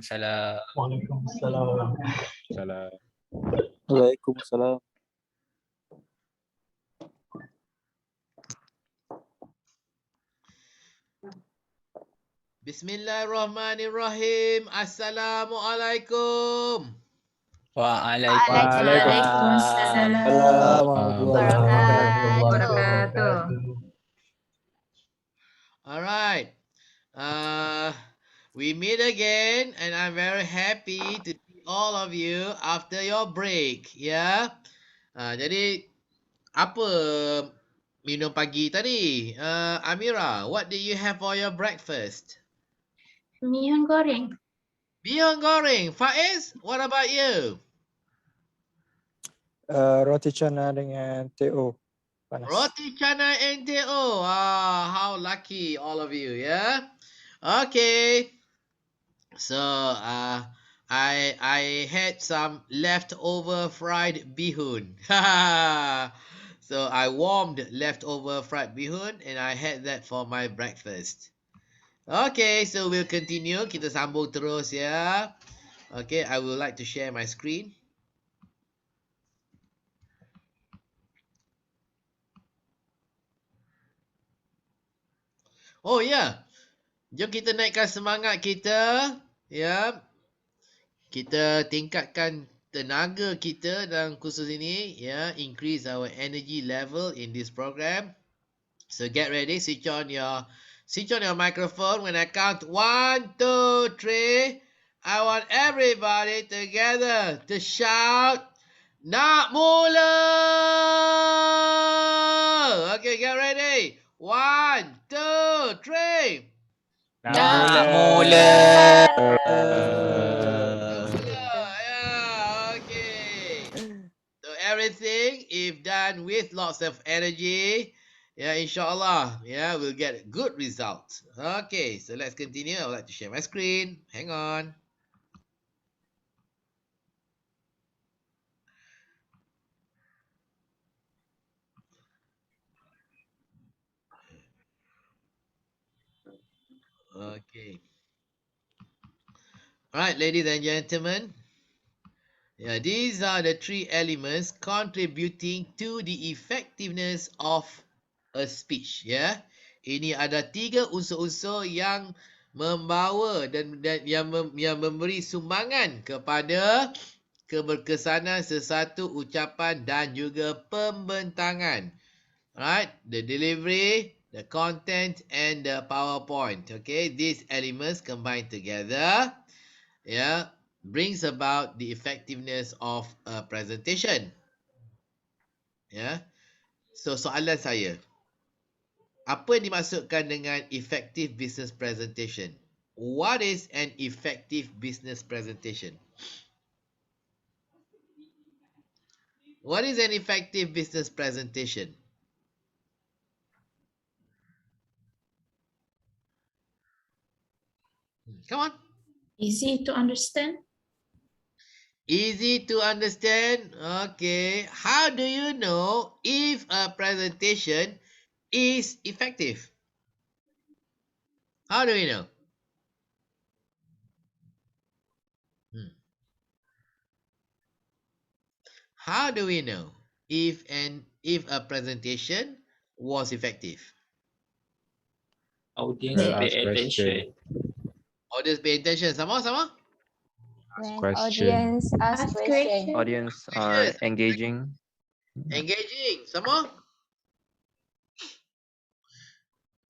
Salam. Waalaikumsalam. Salam. Waalaikumsalam. Bismillahirrahmanirrahim. Assalamualaikum. Waalaikumsalam. Assalamualaikum Alright. We meet again and I'm very happy to see all of you after your break. Ya. Jadi apa minum pagi tadi? Amira, what did you have for your breakfast? Mihun goreng. Bihun goreng. Faiz, what about you? Roti canai dengan TO panas. Roti canai and teh-o. How lucky all of you, yeah? Okay. So, I had some leftover fried bihun. So I warmed leftover fried bihun and I had that for my breakfast. Okay, so we'll continue. Kita sambung terus ya. Okay, I would like to share my screen. Oh ya, jom kita naikkan semangat kita. Ya, kita tingkatkan tenaga kita dalam kursus ini. Ya, increase our energy level in this program. So get ready, switch on your microphone when I count 1, 2, 3. I want everybody together to shout, nak mula! Okay, get ready. 1, 2, 3. Nak mula. Yeah, okay. So everything, if done with lots of energy, yeah, inshallah, yeah, we'll get good results. Okay, so let's continue. I would like to share my screen. Hang on. Okay. All right, ladies and gentlemen. Yeah, these are the three elements contributing to the effectiveness of a speech. Ya, ini ada tiga unsur-unsur yang membawa dan yang memberi sumbangan kepada keberkesanan sesuatu ucapan dan juga pembentangan. Right, the delivery, the content, and the PowerPoint. Okay, these elements combined together, yeah, brings about the effectiveness of a presentation. Yeah. So soalan saya, apa yang dimaksudkan dengan effective business presentation? What is an effective business presentation? What is an effective business presentation? Come on. Easy to understand. Easy to understand. Okay. How do you know if a presentation is effective? How do we know? How do we know if a presentation was effective? Audience pay attention. Audience pay attention. Sama? When audience ask question. Audience are engaging. Engaging. Sama?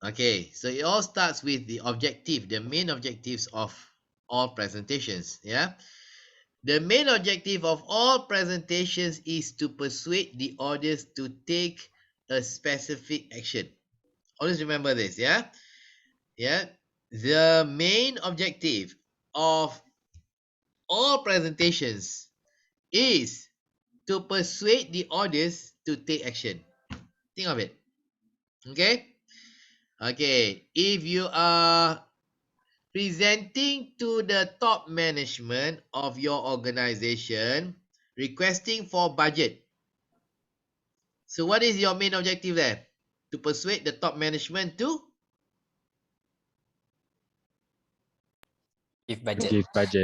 Okay, so it all starts with the objective, the main objectives of all presentations. Yeah. The main objective of all presentations is to persuade the audience to take a specific action. Always remember this, yeah? Yeah. The main objective of all presentations is to persuade the audience to take action. Think of it. Okay? Okay. If you are presenting to the top management of your organization, requesting for budget. So what is your main objective there? To persuade the top management to Give budget.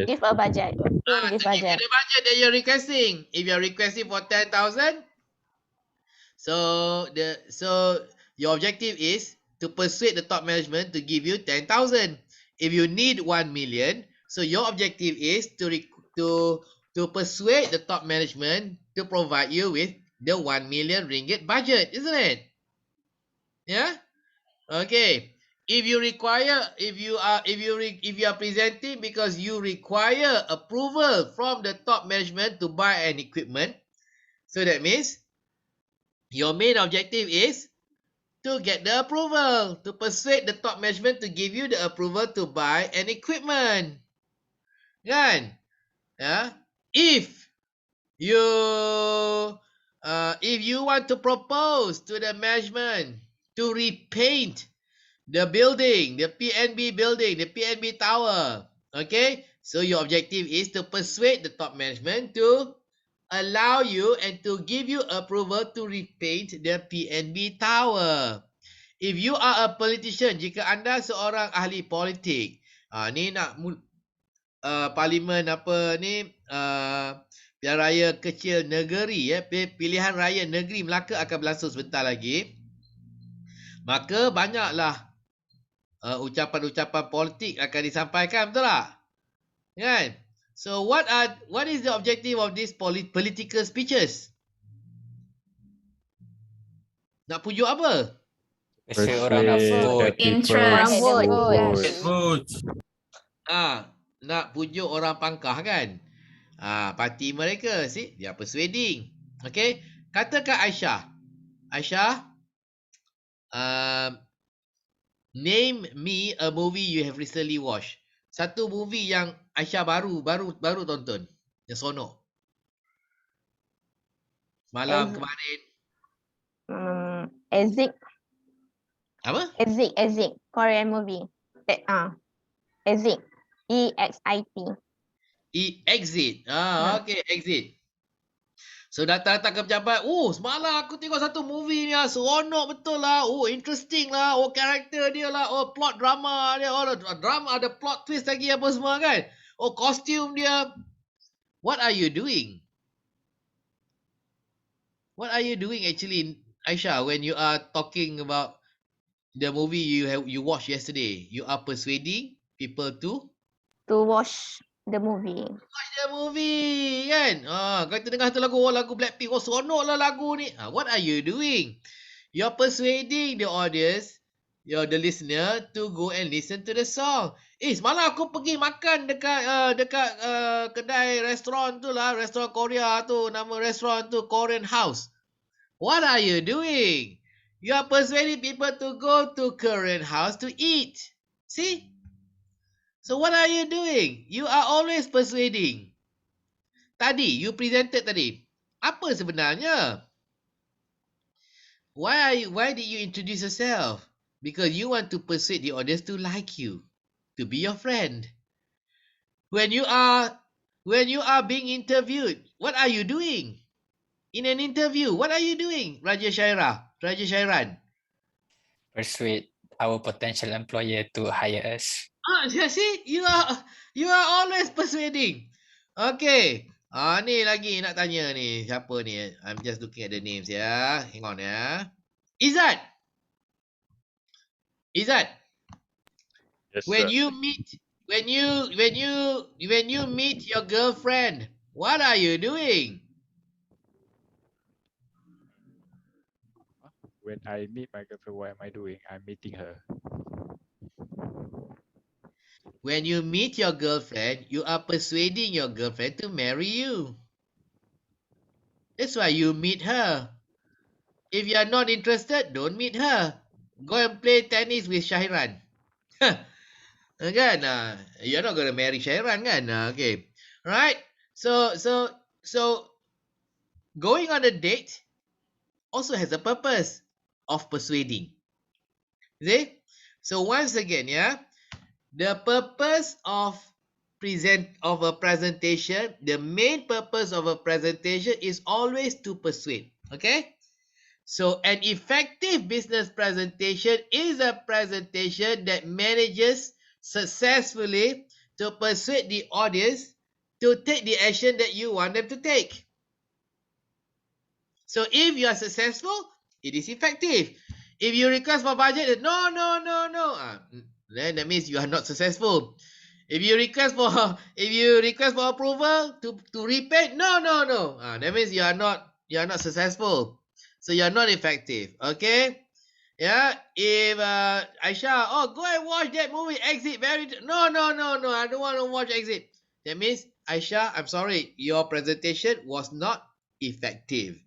Give a budget. Don't give To give you budget. the budget that you're requesting. If you're requesting for 10,000, so your objective is to persuade the top management to give you 10,000. If you need 1 million, so your objective is to persuade the top management to provide you with the 1 million ringgit budget, isn't it? Yeah. Okay. If you are presenting because you require approval from the top management to buy an equipment, so that means your main objective is to get the approval, to persuade the top management to give you the approval to buy an equipment. Kan? Yeah. If you want to propose to the management to repaint the building, the PNB building, the PNB tower, okay? So your objective is to persuade the top management to allow you and to give you approval to repaint the PNB tower. If you are a politician, jika anda seorang ahli politik, ni nak parlimen apa ni, pilihan raya kecil negeri, pilihan raya negeri Melaka akan berlangsung sebentar lagi. Maka banyaklah ucapan-ucapan politik akan disampaikan, betul tak? Kan? So what is the objective of these political speeches? Nak pujuk apa? Persuade orang nak vote. Interest. Vote. Nak pujuk orang pangkah kan? Parti mereka, see? They are persuading. Okay? Katakan Aisyah. Aisyah, name me a movie you have recently watched. Satu movie yang Aisyah baru tonton. Yang seronok. Malam kemarin. Exit. Apa? Exit. Korean movie. Exit. EXIT. Exit. Okay, Exit. So datang ke pejabat. Semalam aku tengok satu movie ni lah. Seronok betul lah. Interesting lah. Karakter dia lah. Plot drama dia. Drama ada plot twist lagi apa semua kan. Kostum dia. What are you doing? What are you doing actually, Aisyah, when you are talking about the movie you watched yesterday? You are persuading people to watch the movie. Watch the movie, kan? Kau dengar tu lagu Blackpink. Seronok lah lagu ni. What are you doing? You're persuading the audience, the listener, to go and listen to the song. Semalam aku pergi makan dekat kedai restoran tu lah, restoran Korea tu, nama restoran tu Korean House. What are you doing? You are persuading people to go to Korean House to eat. See? So what are you doing? You are always persuading. Tadi, you presented tadi. Apa sebenarnya? Why did you introduce yourself? Because you want to persuade the audience to like you, to be your friend. When you are being interviewed, what are you doing? In an interview, what are you doing, Raja Shairan? Persuade our potential employer to hire us. See, you are always persuading. Okay. Ni lagi nak tanya ni. Siapa ni? I'm just looking at the names ya. Hang on ya. Izzat. Yes, When sir. you meet your girlfriend, what are you doing? When I meet my girlfriend, what am I doing? I'm meeting her. When you meet your girlfriend, you are persuading your girlfriend to marry you. That's why you meet her. If you are not interested, don't meet her. Go and play tennis with Shahiran. Kan? You're not going to marry Shahiran kan? Okay. Right? So going on a date also has a purpose of persuading. See? So once again, the purpose of a presentation, the main purpose of a presentation is always to persuade. Okay? So an effective business presentation is a presentation that manages successfully to persuade the audience to take the action that you want them to take. So if you are successful, it is effective. If you request for budget, no, then that means you are not successful. If you request for approval to repay, no, that means you are not successful. So you are not effective. Okay. Yeah, if Aisha, go and watch that movie, Exit. No, I don't want to watch Exit. That means, Aisha, I'm sorry, your presentation was not effective.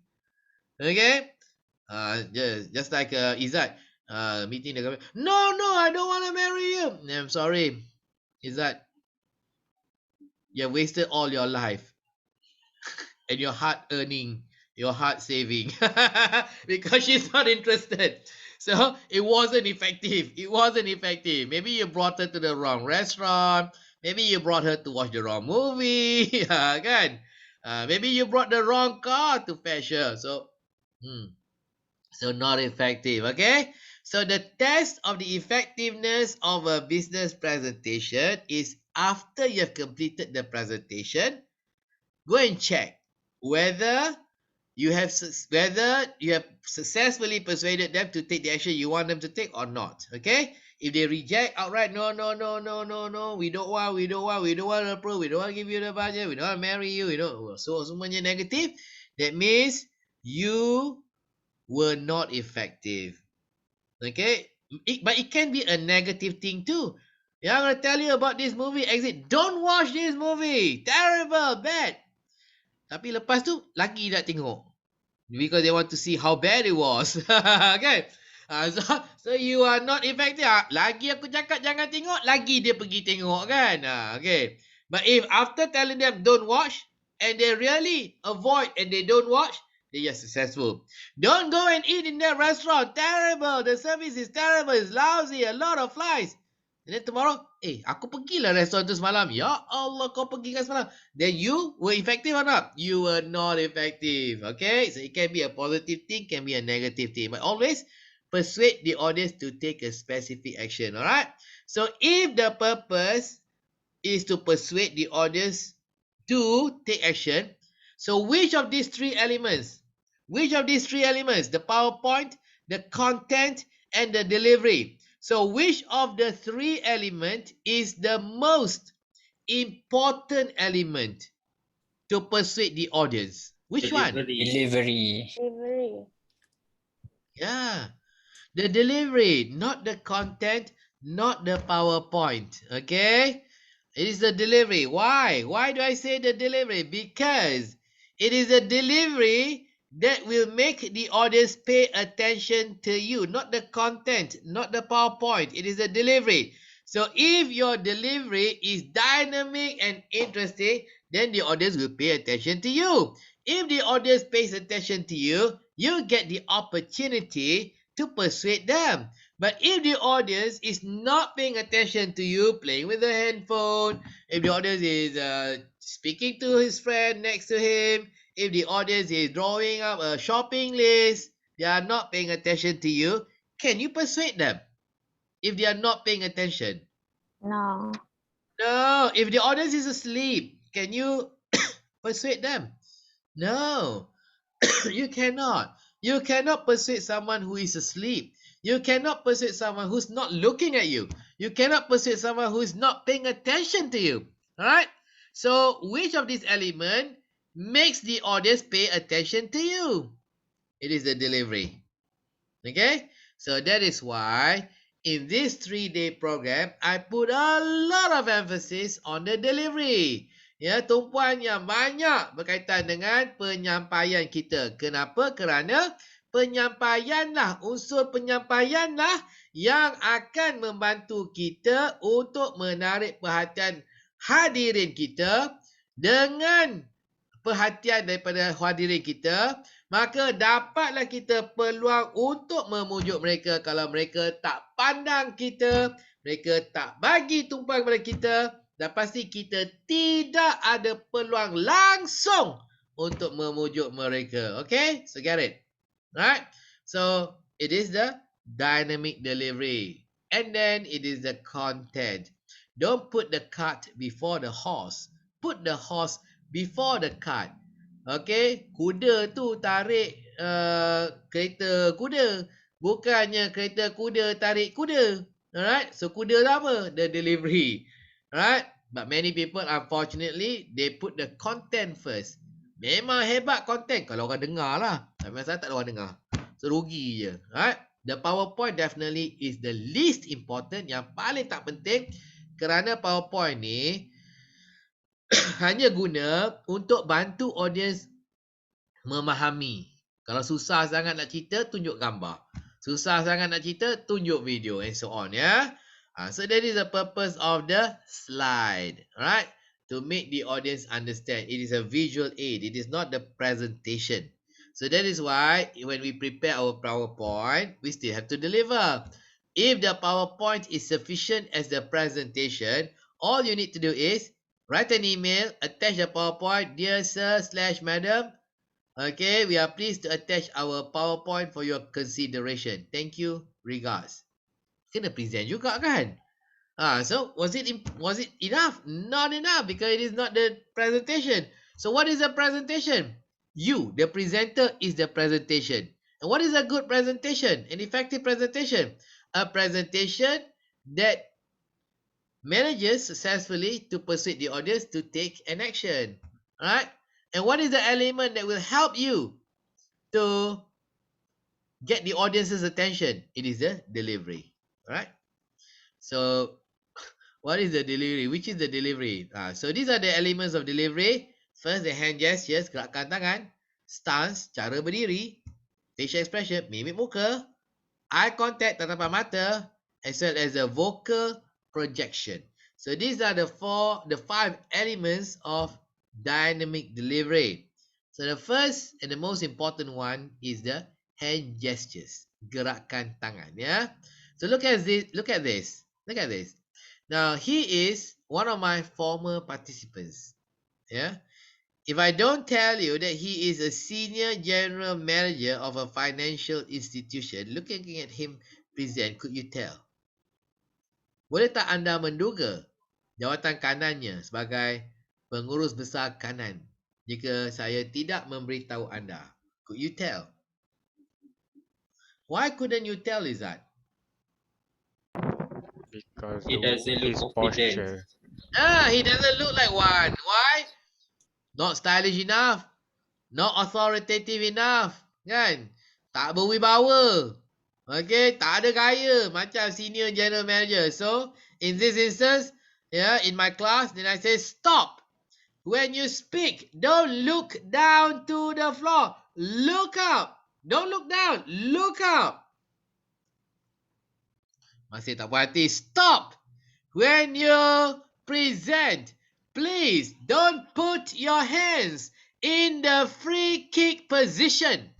Okay, just like Izzat, meeting the government. No, I don't want to marry you. I'm sorry, Izzat, you wasted all your life and your hard earning, your hard saving, because she's not interested. So it wasn't effective. Maybe you brought her to the wrong restaurant. Maybe you brought her to watch the wrong movie. Kan? Maybe you brought the wrong car to fetch her. So, so not effective. Okay. So the test of the effectiveness of a business presentation is after you have completed the presentation, go and check whether you have successfully persuaded them to take the action you want them to take or not. Okay, if they reject outright, no, we don't want to approve, we don't want to give you the budget, we don't want to marry you, so semuanya negative, that means you were not effective. Okay, but it can be a negative thing too. Yeah, I'm going to tell you about this movie, Exit. Don't watch this movie, terrible, bad. Tapi lepas tu lagi nak tengok, because they want to see how bad it was. Okay. So you are not effective. Lagi aku cakap jangan tengok, lagi dia pergi tengok kan. Okay. But if after telling them don't watch and they really avoid and they don't watch, they are successful. Don't go and eat in that restaurant. Terrible. The service is terrible. It's lousy. A lot of flies. And then tomorrow, aku pergilah restoran tu semalam. Ya Allah, kau pergi kan semalam. Then you were effective or not? You were not effective. Okay, so it can be a positive thing, can be a negative thing. But always persuade the audience to take a specific action. Alright? So if the purpose is to persuade the audience to take action, so which of these three elements? The PowerPoint, the content, and the delivery. So which of the three elements is the most important element to persuade the audience? Which one? Delivery. Yeah, the delivery, not the content, not the PowerPoint. Okay, it is the delivery. Why do I say the delivery? Because it is a delivery that will make the audience pay attention to you, not the content, not the PowerPoint. It is a delivery. So if your delivery is dynamic and interesting, then the audience will pay attention to you. If the audience pays attention to you, you get the opportunity to persuade them. But if the audience is not paying attention to you, playing with the handphone, if the audience is speaking to his friend next to him, if the audience is drawing up a shopping list, they are not paying attention to you, can you persuade them if they are not paying attention? No. No. If the audience is asleep, can you persuade them? No. You cannot. You cannot persuade someone who is asleep. You cannot persuade someone who's not looking at you. You cannot persuade someone who is not paying attention to you. Alright? So, which of these elements makes the audience pay attention to you? It is the delivery. Okay? So, that is why in this 3-day program, I put a lot of emphasis on the delivery. Ya, tumpuan yang banyak berkaitan dengan penyampaian kita. Kenapa? Kerana unsur penyampaianlah yang akan membantu kita untuk menarik perhatian hadirin kita. Dengan perhatian daripada hadirin kita, maka dapatlah kita peluang untuk memujuk mereka. Kalau mereka tak pandang kita, mereka tak bagi tumpuan kepada kita, dan pasti kita tidak ada peluang langsung untuk memujuk mereka. Okay? So get it? Right? So it is the dynamic delivery. And then it is the content. Don't put the cart before the horse. Put the horse before the cart. Okay, kuda tu tarik kereta kuda. Bukannya kereta kuda tarik kuda. Alright, so kuda tu apa? The delivery. Alright, but many people unfortunately they put the content first. Memang hebat content kalau orang dengar lah. Tapi masalah tak ada orang dengar. So rugi je. Alright, the PowerPoint definitely is the least important, yang paling tak penting, kerana PowerPoint ni hanya guna untuk bantu audience memahami. Kalau susah sangat nak cerita, tunjuk gambar. Susah sangat nak cerita, tunjuk video and so on, ya. So that is the purpose of the slide, right? To make the audience understand. It is a visual aid. It is not the presentation. So that is why when we prepare our PowerPoint, we still have to deliver. If the PowerPoint is sufficient as the presentation, all you need to do is write an email, attach the PowerPoint, dear sir / madam. Okay, we are pleased to attach our PowerPoint for your consideration. Thank you. Regards. Kena present juga kan? So was it enough? Not enough, because it is not the presentation. So what is the presentation? You, the presenter, is the presentation. And what is a good presentation? An effective presentation? A presentation that manages successfully to persuade the audience to take an action. Alright? And what is the element that will help you to get the audience's attention? It is the delivery. Alright? So, what is the delivery? Which is the delivery? So, these are the elements of delivery. First, the hand gestures, gerakan tangan. Stance, cara berdiri. Facial expression, mimik muka. Eye contact, tatapan mata. As well as the vocal projection. So, these are the five elements of dynamic delivery. So the first and the most important one is the hand gestures, gerakan tangan, yeah. So look at this. Now he is one of my former participants, yeah. If I don't tell you that he is a senior general manager of a financial institution, looking at him present, could you tell? Boleh tak anda menduga jawatan kanannya sebagai pengurus besar kanan jika saya tidak memberitahu anda? Could you tell? Why couldn't you tell, Izzat? Because He doesn't his look confident. posture. He doesn't look like one. Why? Not stylish enough. Not authoritative enough. Kan? Tak berwibawa. Okay? Tak ada gaya macam senior general manager. So, in this instance, in my class, then I say, stop. When you speak, don't look down to the floor. Look up. Don't look down. Look up. Masih tak puas hati. Stop. When you present, please don't put your hands in the free kick position.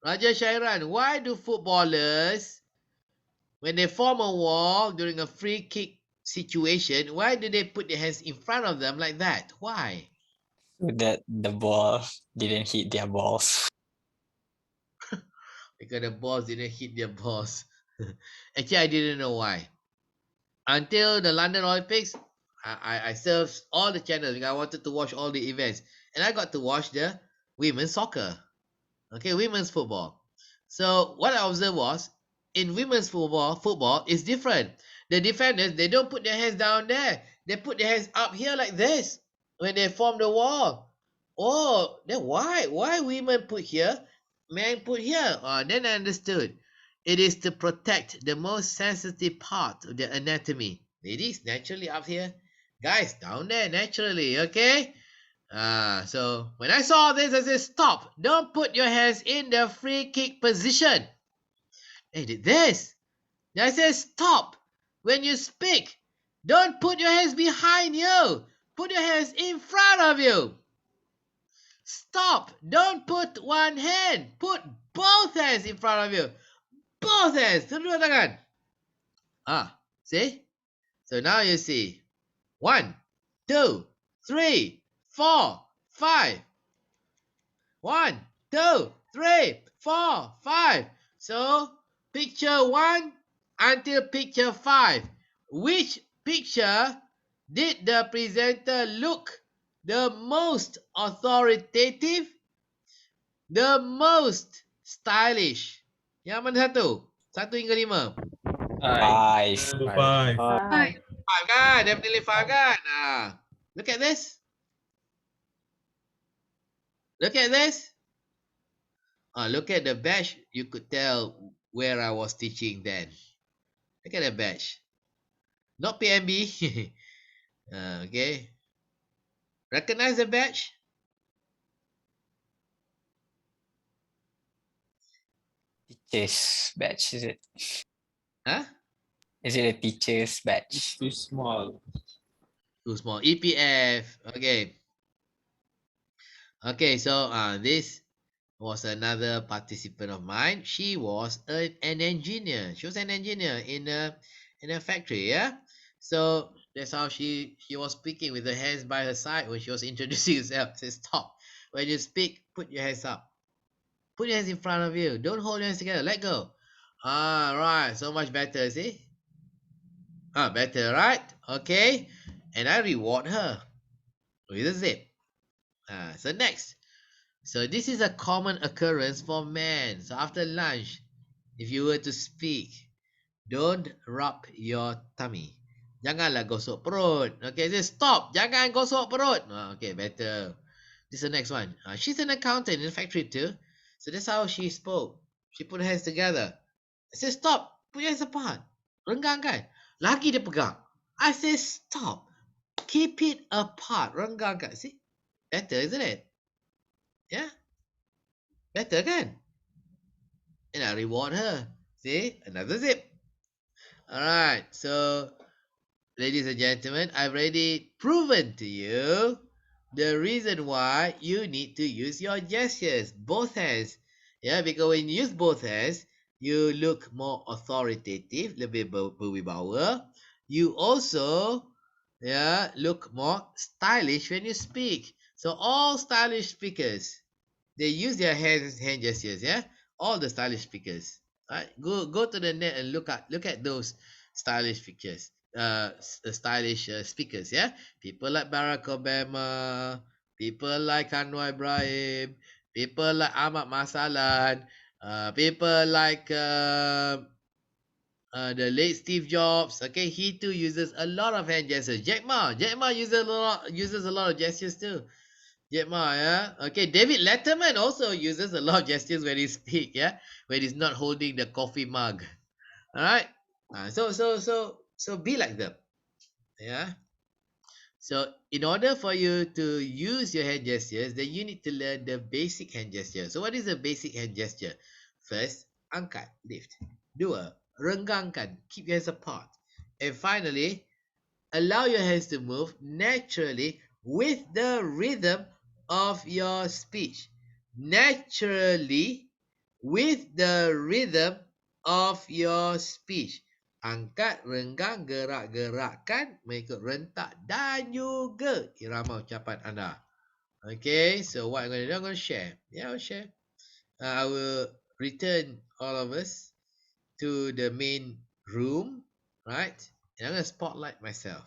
Raja Syairan, why do footballers, when they form a wall during a free kick situation, why do they put their hands in front of them like that? Why? So that the ball didn't hit their balls. Because the balls didn't hit their balls. Actually, I didn't know why. Until the London Olympics, I surfed all the channels because I wanted to watch all the events. And I got to watch the women's soccer. Okay, women's football. So what I observed was, in women's football is different. The defenders, they don't put their hands down there. They put their hands up here like this when they form the wall. Oh, then why? Why women put here, men put here? Then I understood. It is to protect the most sensitive part of the anatomy. Ladies, naturally up here. Guys, down there, naturally, okay? So when I saw this, I said, stop. Don't put your hands in the free kick position. They did this. Then I said, stop. When you speak, don't put your hands behind you. Put your hands in front of you. Stop. Don't put one hand. Put both hands in front of you. Both hands. Kedua tangan. See? So now you see. 1, 2, 3, 4, 5. 1, 2, 3, 4, 5. So picture 1, until picture 5. Which picture did the presenter look the most authoritative, the most stylish? Yang mana satu? 1 hingga 5. 5. Five. Five. 5 kan? Definitely 5 kan? Look at this. Look at this. Look at the badge. You could tell where I was teaching then. Look at the badge. Not PMB. Okay. Recognize the badge? Teacher's badge, is it? Huh? Is it a teacher's badge? Too small. Too small. EPF. Okay. Okay, so this was another participant of mine. She was an engineer. She was an engineer in a factory, yeah? So that's how she was speaking with her hands by her side when she was introducing herself. Say, stop. When you speak, put your hands up. Put your hands in front of you. Don't hold your hands together. Let go. Right. So much better, see? Better, right? Okay. And I reward her with a zip. So next. So this is a common occurrence for men. So after lunch, if you were to speak, don't rub your tummy. Janganlah gosok perut. Okay, say stop. Jangan gosok perut. Okay, better. This is the next one. She's an accountant in a factory too. So that's how she spoke. She put her hands together. I said, stop. Put your hands apart. Renggang kan? Lagi dia pegang. I said, stop. Keep it apart. Renggang kan? See? Better, isn't it? Yeah? Better kan? And I reward her. See? Another zip. Alright. So, ladies and gentlemen, I've already proven to you the reason why you need to use your gestures, both hands. Yeah, because when you use both hands, you look more authoritative, lebih berwibawa. You also, look more stylish when you speak. So all stylish speakers, they use their hand gestures. Yeah, all the stylish speakers. Right, go to the net and look at those stylish speakers. Stylish speakers. Yeah, people like Barack Obama, people like Anwar Ibrahim, people like Ahmad Masalan, people like the late Steve Jobs. Okay, he too uses a lot of hand gestures. Jack Ma uses a lot of gestures too. Jack Ma, yeah. Okay, David Letterman also uses a lot of gestures when he speak. Yeah, when he's not holding the coffee mug. All right. So be like them. Yeah. So in order for you to use your hand gestures, then you need to learn the basic hand gesture. So what is the basic hand gesture? First, angkat, lift. Dua, renggangkan, keep your hands apart. And finally, allow your hands to move naturally with the rhythm of your speech. Naturally with the rhythm of your speech. Angkat, renggang, gerak-gerakkan mengikut rentak dan juga irama ucapan anda. Okay, so what I'm going to do, I'm going to share. Yeah, I'll share. I will return all of us to the main room, right? And I'm going to spotlight myself.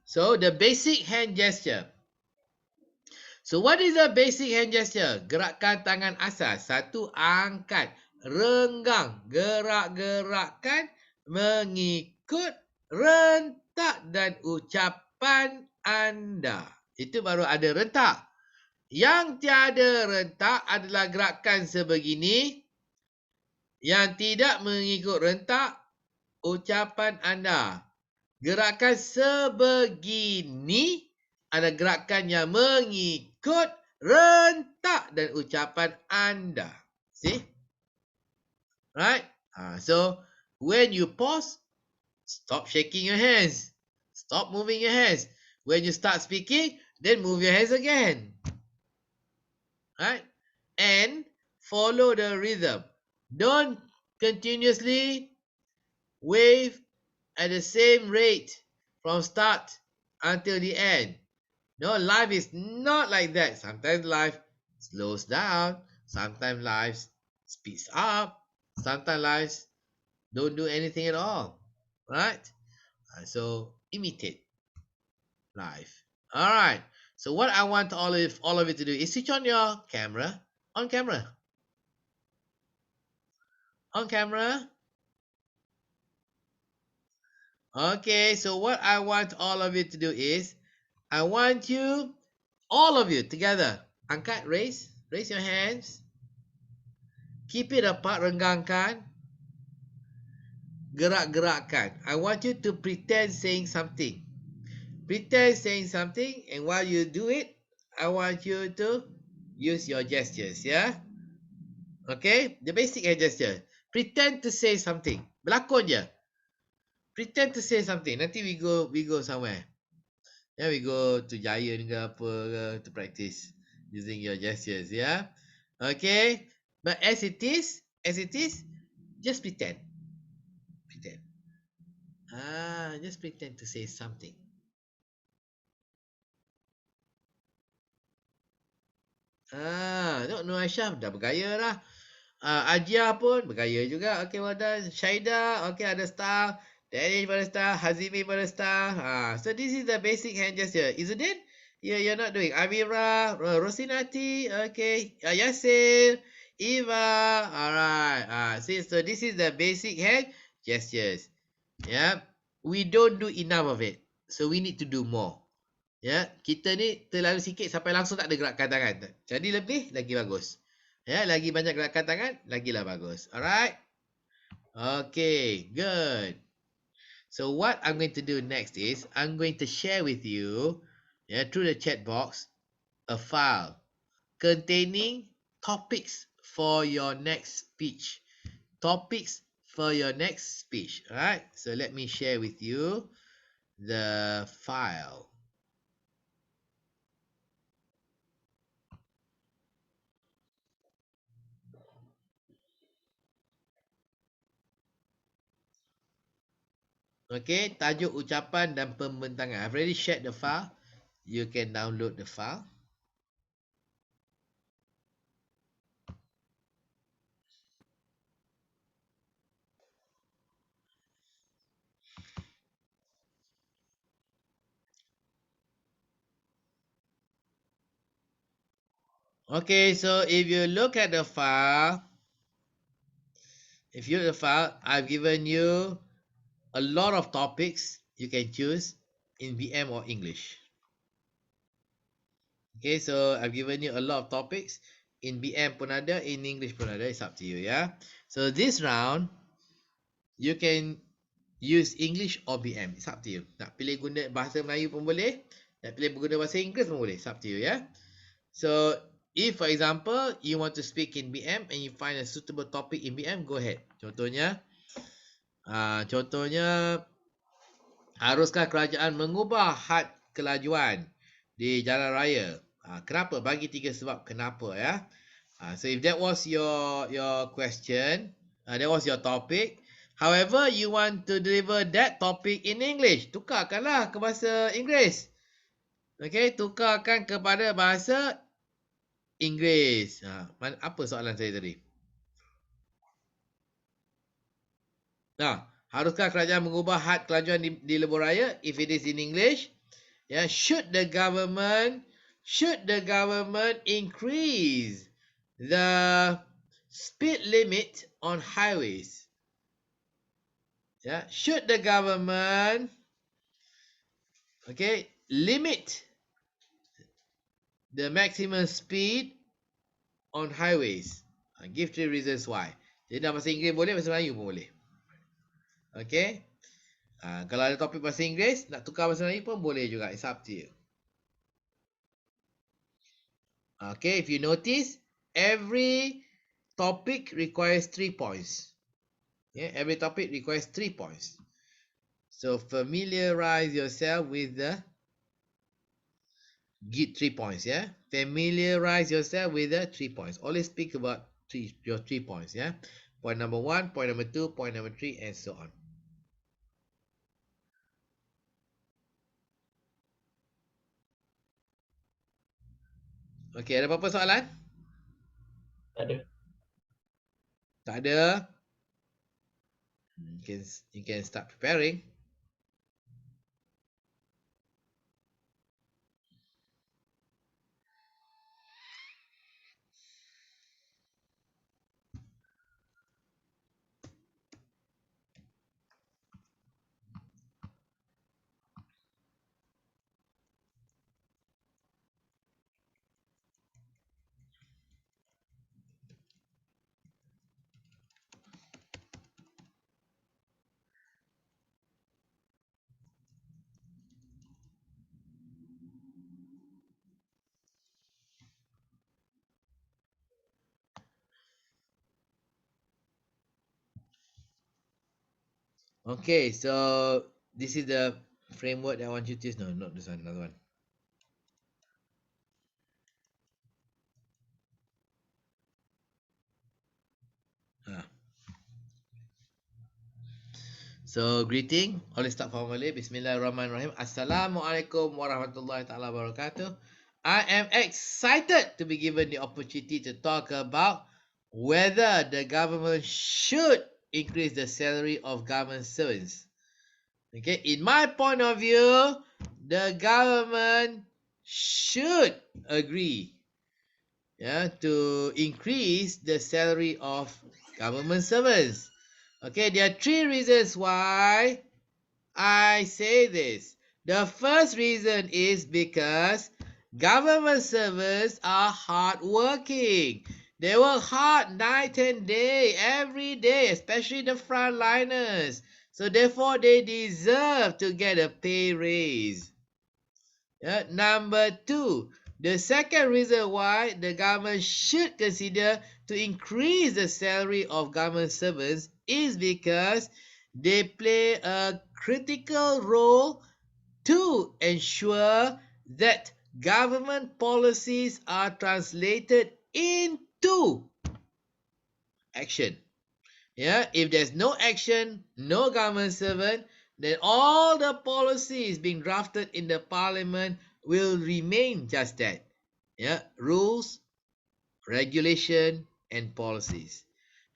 So the basic hand gesture. So what is a basic hand gesture? Gerakkan tangan asas. Satu, angkat. Renggang. Gerak-gerakkan mengikut rentak dan ucapan anda. Itu baru ada rentak. Yang tiada rentak adalah gerakan sebegini. Yang tidak mengikut rentak ucapan anda. Gerakan sebegini ada gerakan yang mengikut rentak dan ucapan anda. See? Right? So, when you pause, stop shaking your hands. Stop moving your hands. When you start speaking, then move your hands again. Right? And follow the rhythm. Don't continuously wave at the same rate from start until the end. No, life is not like that. Sometimes life slows down. Sometimes life speeds up. Sometimes don't do anything at all, right? So imitate live. All right. So what I want all of you to do is switch on your camera. On camera. On camera. Okay. So what I want all of you to do is I want you, all of you together. Angkat, raise your hands. Keep it apart, renggangkan. Gerak-gerakkan. I want you to pretend saying something. Pretend saying something, and while you do it, I want you to use your gestures, yeah? Okay? The basic hand gesture. Pretend to say something. Berlakon je. Pretend to say something. Nanti we go somewhere. Yeah, we go to Giant ke apa ke to practice using your gestures, yeah? Okay? But as it is, just pretend. Pretend. Just pretend to say something. Tengok Nur Aisyah dah bergaya lah. Ajia pun bergaya juga. Okay, well done. Syaida, okay, ada star. Danish pada star. Hazimi pada star. So this is the basic hand gesture. Izzuddin, you're not doing. Amira, Rosinati, okay. Yasir, Eva, alright. See, so this is the basic hand gestures. Yeah, we don't do enough of it. So we need to do more. Ya, kita ni terlalu sikit sampai langsung tak ada gerakan tangan. Jadi lebih lagi bagus. Ya, lagi banyak gerakan tangan, lagilah bagus. Alright? Okay, good. So what I'm going to do next is I'm going to share with you, through the chat box, a file containing topics for your next speech. Topics for your next speech. Alright? So let me share with you the file. Okay, tajuk ucapan dan pembentangan. I've already shared the file. You can download the file. Okay, so if you look at the file, I've given you a lot of topics you can choose in BM or English. Okay, so I've given you a lot of topics. In BM pun ada, in English pun ada. It's up to you, yeah. So this round, you can use English or BM. It's up to you. Nak pilih guna bahasa Melayu pun boleh. Nak pilih guna bahasa Inggeris pun boleh. It's up to you, yeah. So if, for example, you want to speak in BM and you find a suitable topic in BM, go ahead. Contohnya, haruskah kerajaan mengubah had kelajuan di jalan raya? Kenapa? Bagi 3 sebab kenapa, ya. So if that was your question, that was your topic. However, you want to deliver that topic in English, tukarkanlah ke bahasa Inggeris. Okay, tukarkan kepada bahasa Inggeris. Apa soalan saya tadi? Haruskah kerajaan mengubah had kelajuan di lebuh raya? If it is in English, should the government increase the speed limit on highways? Should the government limit the maximum speed on highways? Give 3 reasons why. Jadi dah bahasa Inggeris boleh, bahasa Melayu pun boleh. Okay. Kalau ada topik bahasa Inggeris, nak tukar bahasa Melayu pun boleh juga. It's up to you. Okay, if you notice, every topic requires 3 points. Every topic requires 3 points. So familiarize yourself with the get 3 points. Familiarize yourself with the 3 points. Always speak about your 3 points. Point number 1, point number 2, point number 3, and so on. Okay, ada apa-apa soalan? Tak ada. Tak ada? You can start preparing. Okay, so this is the framework that I want you to use. No, not this one, another one. Ah. So greeting, always start formally. Bismillahirrahmanirrahim. Assalamualaikum warahmatullahi taala wabarakatuh. I am excited to be given the opportunity to talk about whether the government should increase the salary of government servants. Okay, in my point of view, the government should agree, to increase the salary of government servants. Okay, there are three reasons why I say this. The first reason is because government servants are hardworking. They work hard night and day, every day, especially the frontliners. So therefore, they deserve to get a pay raise. Number two, the second reason why the government should consider to increase the salary of government servants is because they play a critical role to ensure that government policies are translated into action. If there's no action, no government servant, then all the policies being drafted in the parliament will remain just that. Rules, regulation, and policies.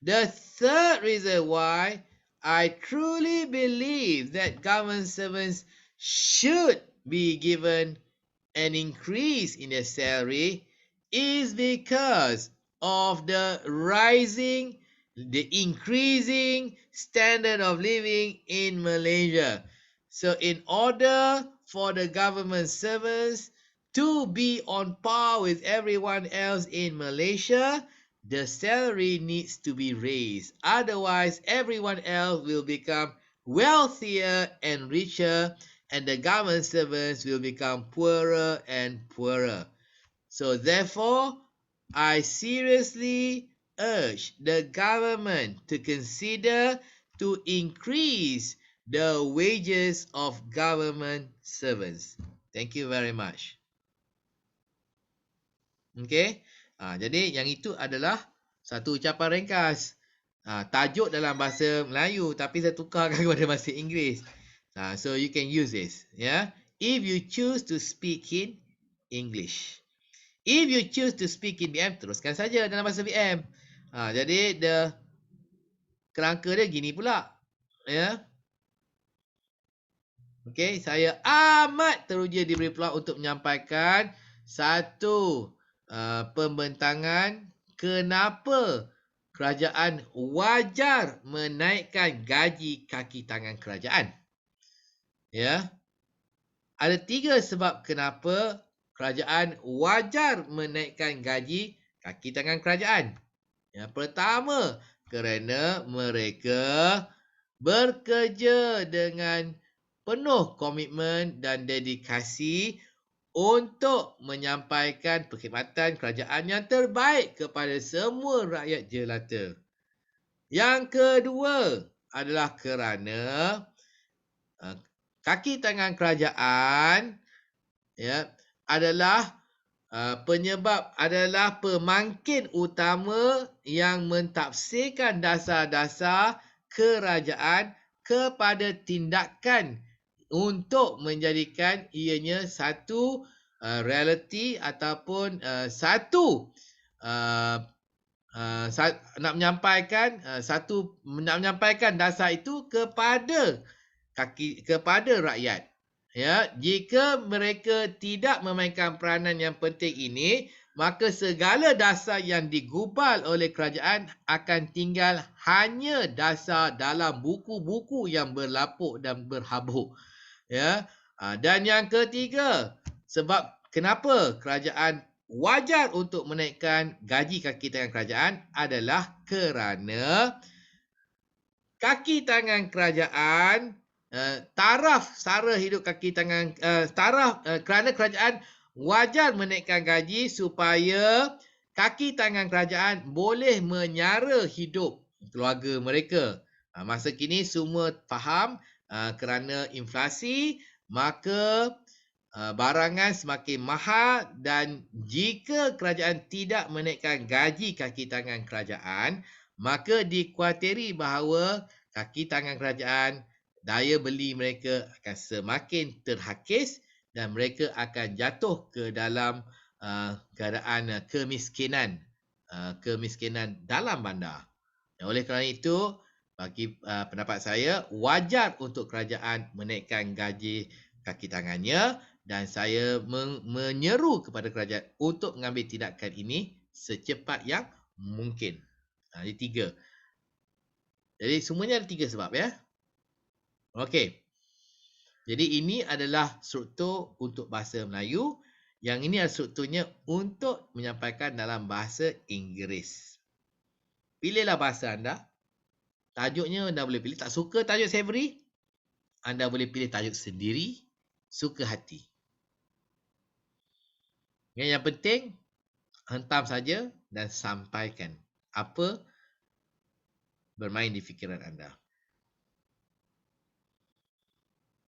The third reason why I truly believe that government servants should be given an increase in their salary is because of the increasing standard of living in Malaysia. So in order for the government servants to be on par with everyone else in Malaysia, the salary needs to be raised. Otherwise, everyone else will become wealthier and richer, and the government servants will become poorer and poorer. So therefore, I seriously urge the government to consider to increase the wages of government servants. Thank you very much. Okay, jadi yang itu adalah satu ucapan ringkas. Tajuk dalam bahasa Melayu tapi saya tukarkan kepada bahasa Inggeris. So you can use this. If you choose to speak in English. If you choose to speak in BM, teruskan saja dalam bahasa BM. Jadi kerangka dia gini pula. Okay, saya amat teruja diberi peluang untuk menyampaikan satu pembentangan kenapa kerajaan wajar menaikkan gaji kaki tangan kerajaan. Ada 3 sebab kenapa kerajaan wajar menaikkan gaji kaki tangan kerajaan. Yang pertama, kerana mereka bekerja dengan penuh komitmen dan dedikasi untuk menyampaikan perkhidmatan kerajaan yang terbaik kepada semua rakyat jelata. Yang kedua adalah kerana kaki tangan kerajaan adalah pemangkin utama yang mentafsirkan dasar-dasar kerajaan kepada tindakan untuk menjadikan ianya satu realiti ataupun satu nak menyampaikan nak menyampaikan dasar itu kepada rakyat. Ya, jika mereka tidak memainkan peranan yang penting ini, maka segala dasar yang digubal oleh kerajaan akan tinggal hanya dasar dalam buku-buku yang berlapuk dan berhabuk. Ya. Dan yang ketiga, sebab kenapa kerajaan wajar untuk menaikkan gaji kaki tangan kerajaan adalah kerana kaki tangan kerajaan taraf sara hidup kaki tangan kerana kerajaan wajar menaikkan gaji supaya kaki tangan kerajaan boleh menyara hidup keluarga mereka. Masa kini semua faham kerana inflasi, maka barangan semakin mahal, dan jika kerajaan tidak menaikkan gaji kaki tangan kerajaan, maka dikuatiri bahawa kaki tangan kerajaan, daya beli mereka akan semakin terhakis dan mereka akan jatuh ke dalam keadaan kemiskinan dalam bandar. Oleh kerana itu, bagi pendapat saya, wajar untuk kerajaan menaikkan gaji kaki tangannya, dan saya menyeru kepada kerajaan untuk mengambil tindakan ini secepat yang mungkin. Jadi 3. Jadi semuanya ada 3 sebab, ya. Okey. Jadi ini adalah struktur untuk bahasa Melayu. Yang ini adalah strukturnya untuk menyampaikan dalam bahasa Inggeris. Pilihlah bahasa anda. Tajuknya anda boleh pilih. Tak suka tajuk savory, anda boleh pilih tajuk sendiri. Suka hati. Yang penting, hentam saja dan sampaikan apa bermain di fikiran anda.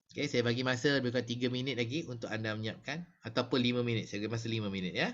Okay, saya bagi masa lebih kurang 3 minit lagi untuk anda menyiapkan. Ataupun 5 minit. Saya bagi masa 5 minit, ya.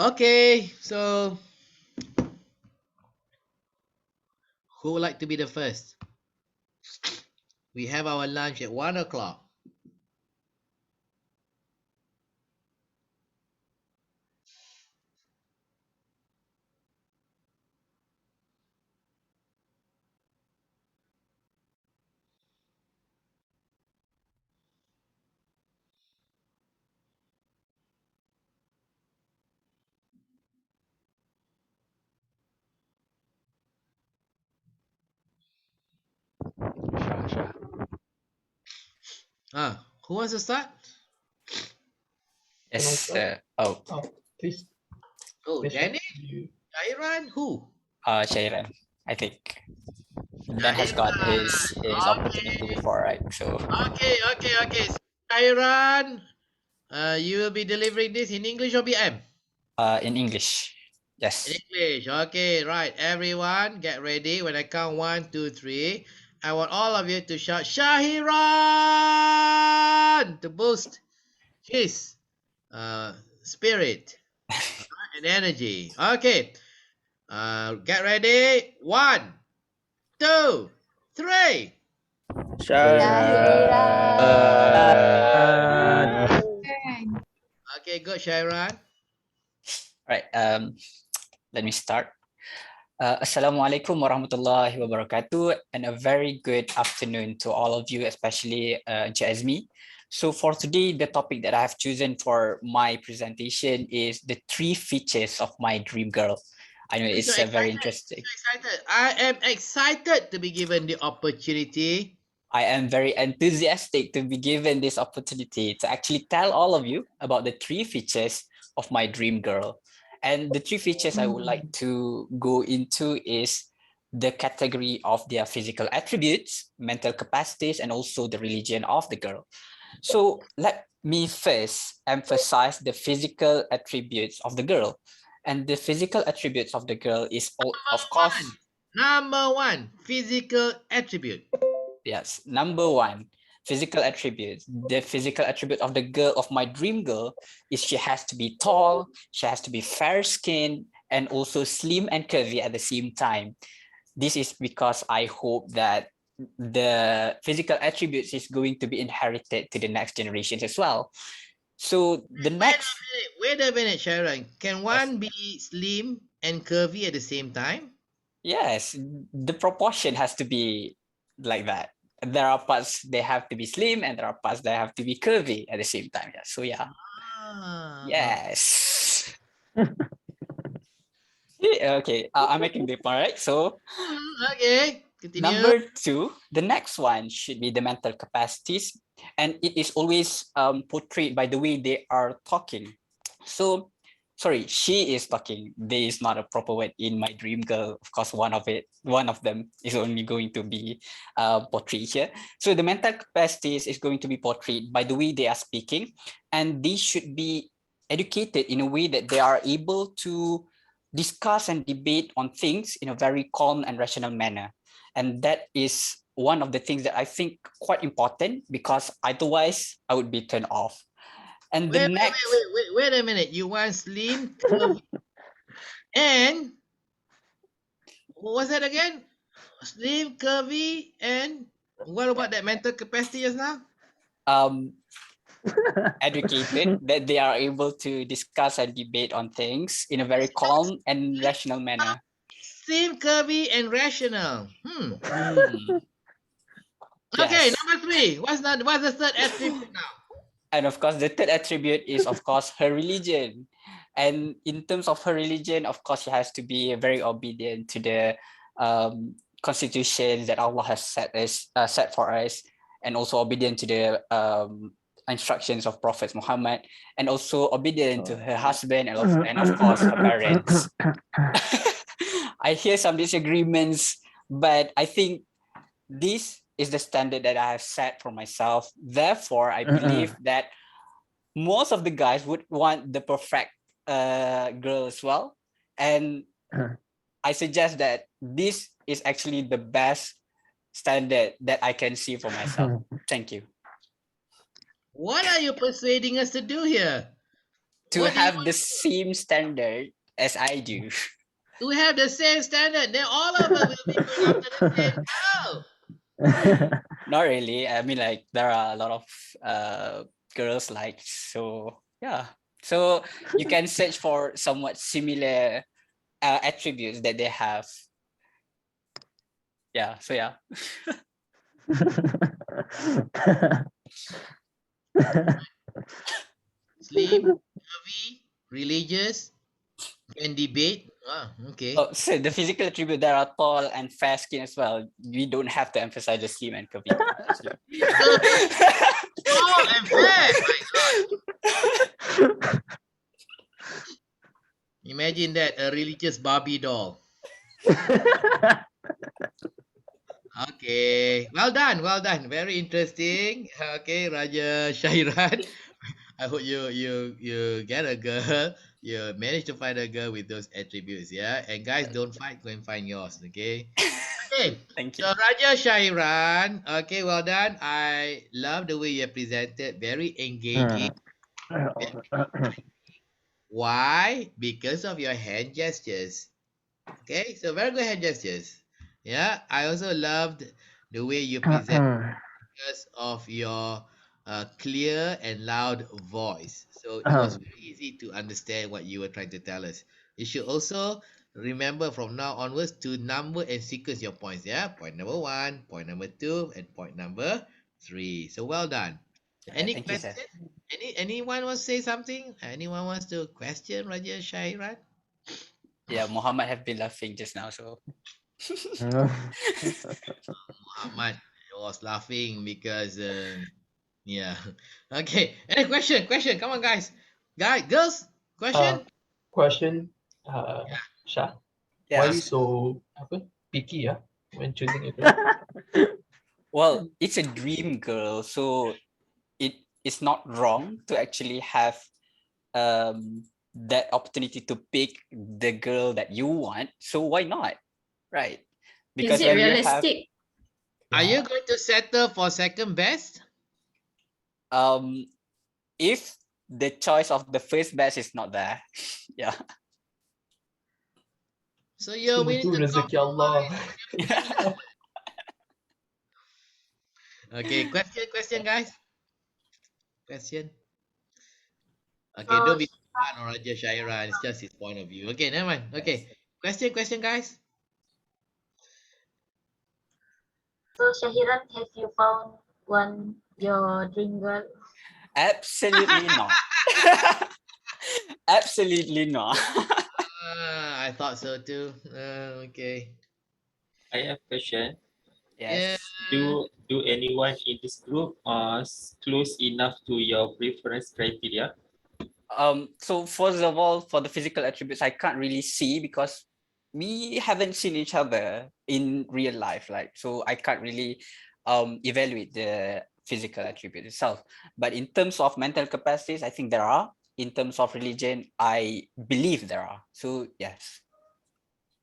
Okay, so who would like to be the first? We have our lunch at 1 o'clock. Shah. Who wants to start? Yes. Please. Oh, Danny? Shairan? Who? Shairan, I think. Dan has got his opportunity before, right? So Okay. So, Shairan, you will be delivering this in English or BM? in English. In Yes. English. Okay, right. Everyone, get ready. When I count 1, 2, 3, I want all of you to shout Shahiran to boost his spirit and energy. Okay. Get ready. 1, 2, 3. Okay, good, Shairan. Right. Let me start. Assalamualaikum warahmatullahi wabarakatuh, and a very good afternoon to all of you, especially Encik Azmi. So for today, the topic that I have chosen for my presentation is the 3 features of my dream girl. I know it's very interesting. Excited. I am excited to be given the opportunity. I am very enthusiastic to be given this opportunity to actually tell all of you about the 3 features of my dream girl. And the 3 features I would like to go into is the category of their physical attributes, mental capacities, and also the religion of the girl. So let me first emphasize the physical attributes of the girl. And the physical attributes of the girl is, of course, Number 1, physical attribute. yes, number 1, physical attributes. The physical attribute of the girl, of my dream girl, is she has to be tall, she has to be fair skinned, and also slim and curvy at the same time. This is because I hope that the physical attributes is going to be inherited to the next generations as well. So the next, Wait a minute, Sharon. Can one be slim and curvy at the same time? yes, the proportion has to be like that. There are parts they have to be slim, and there are parts that have to be curvy at the same time. Yeah. So yeah. Yes. Okay. I'm making the point, right? So Okay. Continue. number 2, the next one should be the mental capacities, and it is always portrayed by the way they are talking. So sorry, she is talking. There is not a proper word in my dream girl. Of course, one of them is only going to be portrayed here. So the mental capacities is going to be portrayed by the way they are speaking, and they should be educated in a way that they are able to discuss and debate on things in a very calm and rational manner. And that is one of the things that I think quite important, because otherwise I would be turned off. And the next, Wait a minute. You want slim, curvy, and what was that again? Slim, curvy, and what about that mental capacity just now? educated, that they are able to discuss and debate on things in a very calm and rational manner. Slim, curvy, and rational. Okay, Yes. number 3. What's the third attribute now? And of course, the third attribute is, of course, her religion. And in terms of her religion, of course, she has to be very obedient to the constitutions that Allah has set for us, and also obedient to the instructions of Prophet Muhammad, and also obedient to her husband, and of course her parents. I hear some disagreements, but I think this is the standard that I have set for myself. Therefore, I believe that most of the guys would want the perfect girl as well. And I suggest that this is actually the best standard that I can see for myself. Thank you. What are you persuading us to do here? to What do you have the same standard as I do. To have the same standard, then all of us will be going after the same girl. Not really. I mean, like there are a lot of girls like, so yeah. So you can search for somewhat similar attributes that they have. Yeah. So yeah. Slim, curvy, religious, can debate. Ah, okay. Oh, so the physical attribute, there are tall and fair skin as well. We don't have to emphasize the slim and curvy. Actually. Tall and fair. My God. Imagine that, a religious Barbie doll. Okay, well done, well done. Very interesting. Okay, Raja Shairan. I hope you get a girl. You manage to find a girl with those attributes, yeah. And guys, don't fight. Go and find yours, okay? Okay. Thank you. So Raja Shairan, okay, well done. I love the way you presented. Very engaging. Why? Because of your hand gestures. Okay, so very good hand gestures. Yeah, I also loved the way you present because of your clear and loud voice. So it was very easy to understand what you were trying to tell us. You should also remember from now onwards to number and sequence your points. Yeah, point number 1, point number 2, and point number 3. So well done. Any Thank you, sir. questions? Anyone wants to say something? Anyone wants to question Raja Shairan? Yeah, Muhammad have been laughing just now, so Muhammad was laughing because yeah. Okay. Any question. Come on, guys. Girls, question. Question, Shah, why yeah. you so picky when choosing a girl? Well, it's a dream girl, so it is not wrong to actually have that opportunity to pick the girl that you want. So why not? Right? Because Is it when you have realistic? Are you going to settle for second best? if the choice of the first best is not there, yeah. So you're willing Itu to rezeki Allah. Okay, question, guys. Question. Okay, So, don't be hard on Raja Shairan. It's just his point of view. Okay, never mind. Okay. Question, guys. so Shahiran, have you found your dream girl? Absolutely not. Absolutely not. I thought so too. Okay. I have a question. Yeah. Yes. Do anyone in this group close enough to your preference criteria? So first of all, for the physical attributes, I can't really see because we haven't seen each other in real life, like, so I can't really evaluate the physical attribute itself. But in terms of mental capacities, I think there are. In terms of religion, I believe there are. So yes.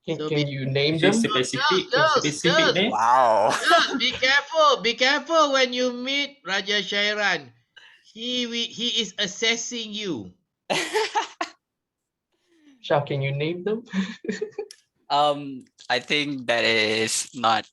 So Can you name Is it them? specific name? Wow. Girls, be careful when you meet Raja Shairan. He is assessing you. Shah, can you name them? I think that is not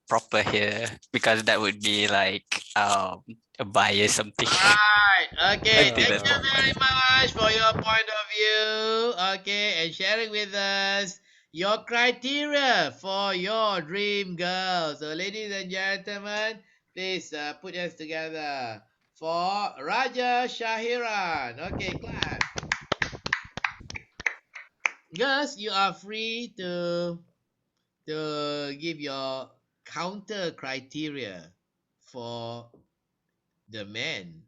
proper here because that would be like a bias something. Right. Okay. I think Thank that's you proper. very much for your point of view. Okay, and sharing with us your criteria for your dream girl. So, ladies and gentlemen, please put us together for Raja Shahiran. Okay, clap. Girls, you are free to give your counter criteria for the men.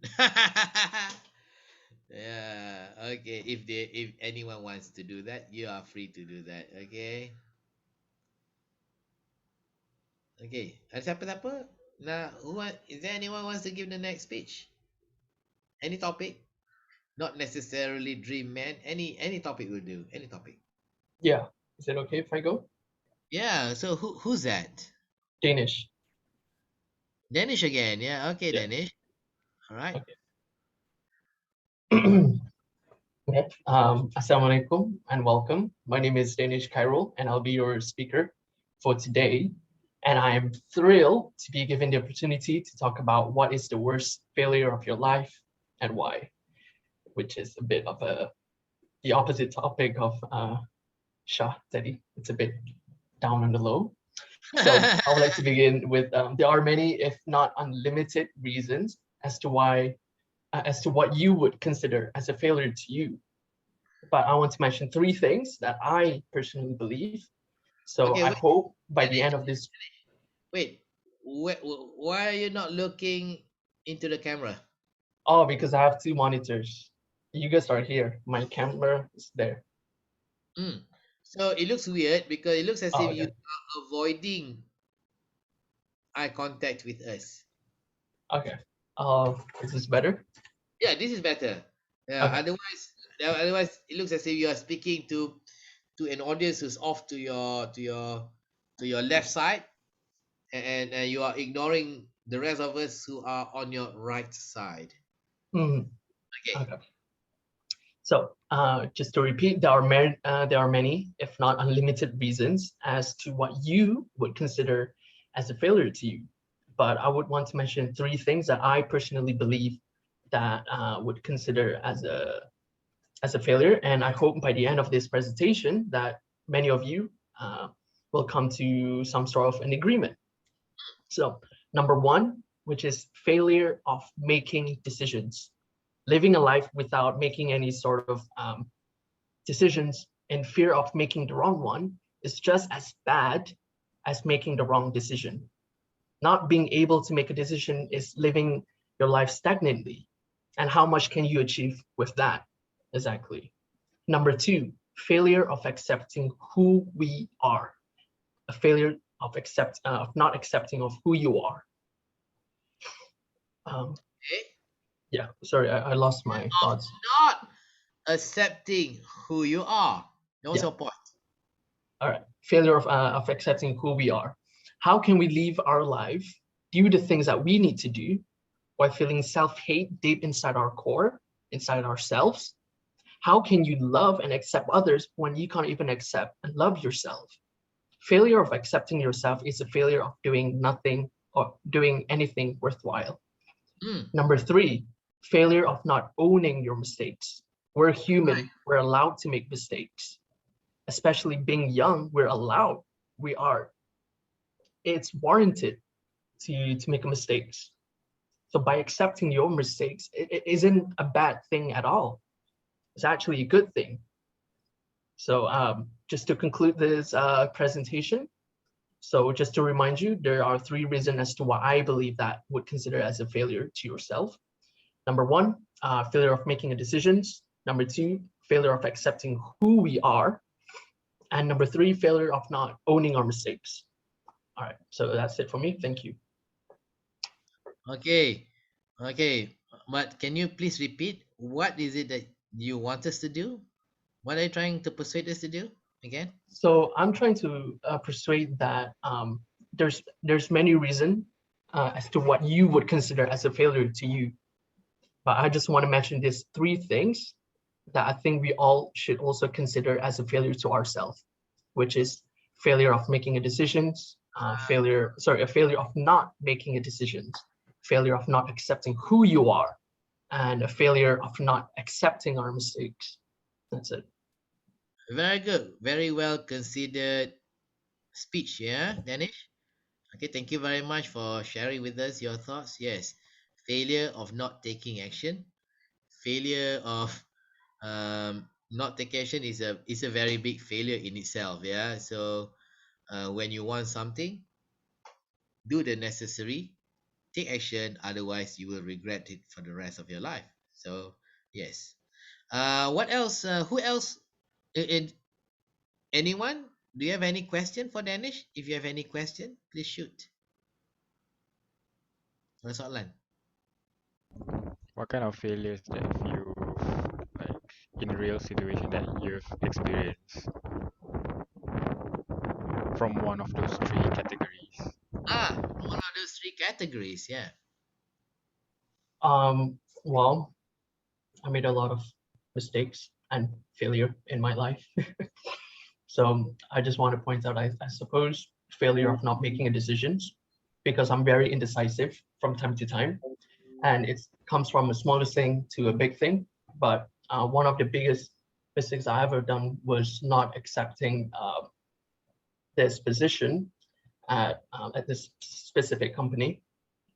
Yeah, okay. If anyone wants to do that, you are free to do that. Okay. Okay. Ada siapa? Now, is there anyone wants to give the next speech? Any topic? Not necessarily dream man. Any topic will do. Any topic. Yeah. Is it okay if I go? Yeah. So who's that? Danish. Danish again. Yeah. Okay, Yeah. Danish. All right. Okay. Okay. Assalamualaikum and welcome. My name is Danish Khairul and I'll be your speaker for today. And I am thrilled to be given the opportunity to talk about what is the worst failure of your life and why, which is a bit of the opposite topic of Shah Teddy. It's a bit down on the low. So I would like to begin with there are many, if not unlimited, reasons as to why, as to what you would consider as a failure to you. But I want to mention three things that I personally believe. So Okay, I wait, hope by the Dennis, end of this, wait. Why are you not looking into the camera? oh, because I have two monitors. You guys are here. My camera is there. Mm. So it looks weird because it looks as Oh, if you okay. are avoiding eye contact with us. Okay. Is this better? Yeah, this is better. Yeah, Okay. otherwise it looks as if you are speaking to an audience who's off to your left side, and you are ignoring the rest of us who are on your right side. Mhm. Okay. Okay. So just to repeat, there are many, if not unlimited, reasons as to what you would consider as a failure to you. But I would want to mention three things that I personally believe that would consider as a failure. And I hope by the end of this presentation that many of you will come to some sort of an agreement. So number one, which is failure of making decisions. Living a life without making any sort of decisions in fear of making the wrong one is just as bad as making the wrong decision. Not being able to make a decision is living your life stagnantly. And how much can you achieve with that? Exactly. Number two, failure of accepting who we are. A failure of not accepting of who you are. Okay. Yeah, sorry, I lost my Of thoughts. not accepting who you are. That was Yeah. your point. All right, failure of accepting who we are. How can we live our life, do the things that we need to do while feeling self-hate deep inside our core, inside ourselves? How can you love and accept others when you can't even accept and love yourself? Failure of accepting yourself is a failure of doing nothing or doing anything worthwhile. Mm. Number three, failure of not owning your mistakes. We're human, we're allowed to make mistakes. Especially being young, we're allowed, we are. It's warranted to make mistakes. So by accepting your mistakes, it isn't a bad thing at all. It's actually a good thing. So just to conclude this presentation, so just to remind you, there are three reasons as to why I believe that would consider as a failure to yourself. Number one, failure of making a decisions. Number two, failure of accepting who we are. And number three, failure of not owning our mistakes. All right, so that's it for me. Thank you. Okay. Okay. But can you please repeat what is it that you want us to do? What are you trying to persuade us to do again? So I'm trying to persuade that there's many reasons as to what you would consider as a failure to you. But I just want to mention these three things that I think we all should also consider as a failure to ourselves, which is failure of making a decisions, a failure of not making a decisions, failure of not accepting who you are, and a failure of not accepting our mistakes. That's it. Very good. Very well considered speech, yeah, Danish? Okay, thank you very much for sharing with us your thoughts. Yes, failure of not taking action, failure of not taking action is a very big failure in itself. Yeah, so when you want something, do the necessary, take action. Otherwise, you will regret it for the rest of your life. So yes. What else? Who else? In anyone? Do you have any question for Danish? If you have any question, please shoot. Soalan. What kind of failures that you like in real situation that you've experienced from one of those three categories? One of those three categories. Yeah. Well, I made a lot of mistakes and failure in my life. So I just want to point out, I suppose, failure of not making a decisions, because I'm very indecisive from time to time, and it comes from a smallest thing to a big thing. But one of the biggest mistakes I ever done was not accepting this position at this specific company,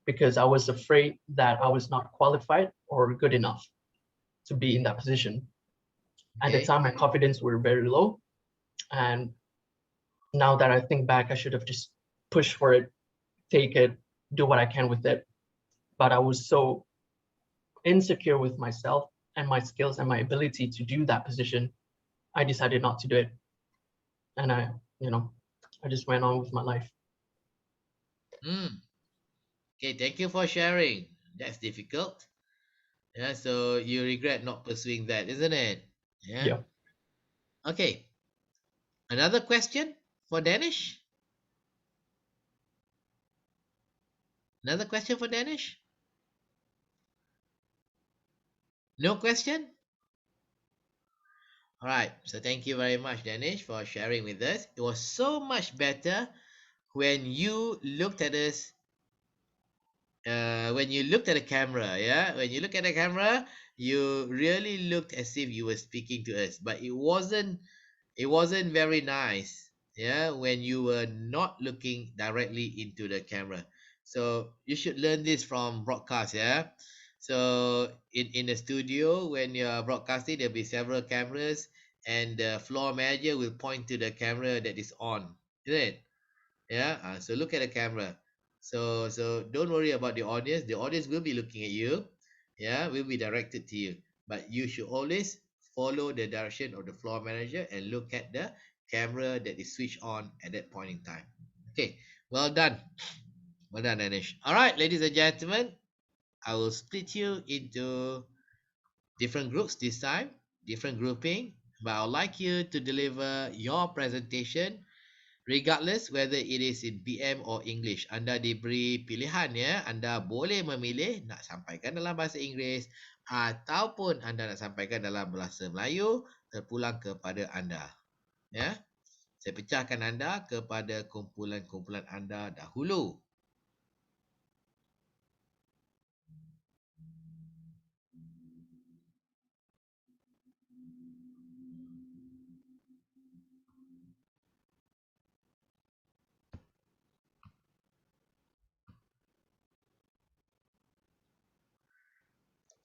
because I was afraid that I was not qualified or good enough to be in that position. At the Okay. time, my confidence were very low, and now that I think back, I should have just pushed for it, take it, do what I can with it. But I was so insecure with myself and my skills and my ability to do that position, I decided not to do it. And I just went on with my life. Okay, thank you for sharing. That's difficult. Yeah, so you regret not pursuing that, isn't it? Yeah. Yeah. Okay. Another question for Danish? Another question for Danish? No question? All right. So thank you very much, Danish, for sharing with us. It was so much better when you looked at us. When you looked at the camera, yeah. When you look at the camera, you really looked as if you were speaking to us, but it wasn't very nice, yeah, when you were not looking directly into the camera. So you should learn this from broadcast, yeah. So in the studio, when you're broadcasting, there'll be several cameras, and the floor manager will point to the camera that is on, isn't it? Yeah. So look at the camera. So don't worry about the audience will be looking at you, yeah, will be directed to you, but you should always follow the direction of the floor manager and look at the camera that is switched on at that point in time. Okay, well done. Well done, Anish. All right, ladies and gentlemen, I will split you into different groups this time, different grouping, but I would like you to deliver your presentation regardless whether it is in PM or English. Anda diberi pilihan, ya. Anda boleh memilih nak sampaikan dalam bahasa Inggeris ataupun anda nak sampaikan dalam bahasa Melayu, terpulang kepada anda. Ya. Saya pecahkan anda kepada kumpulan-kumpulan anda dahulu.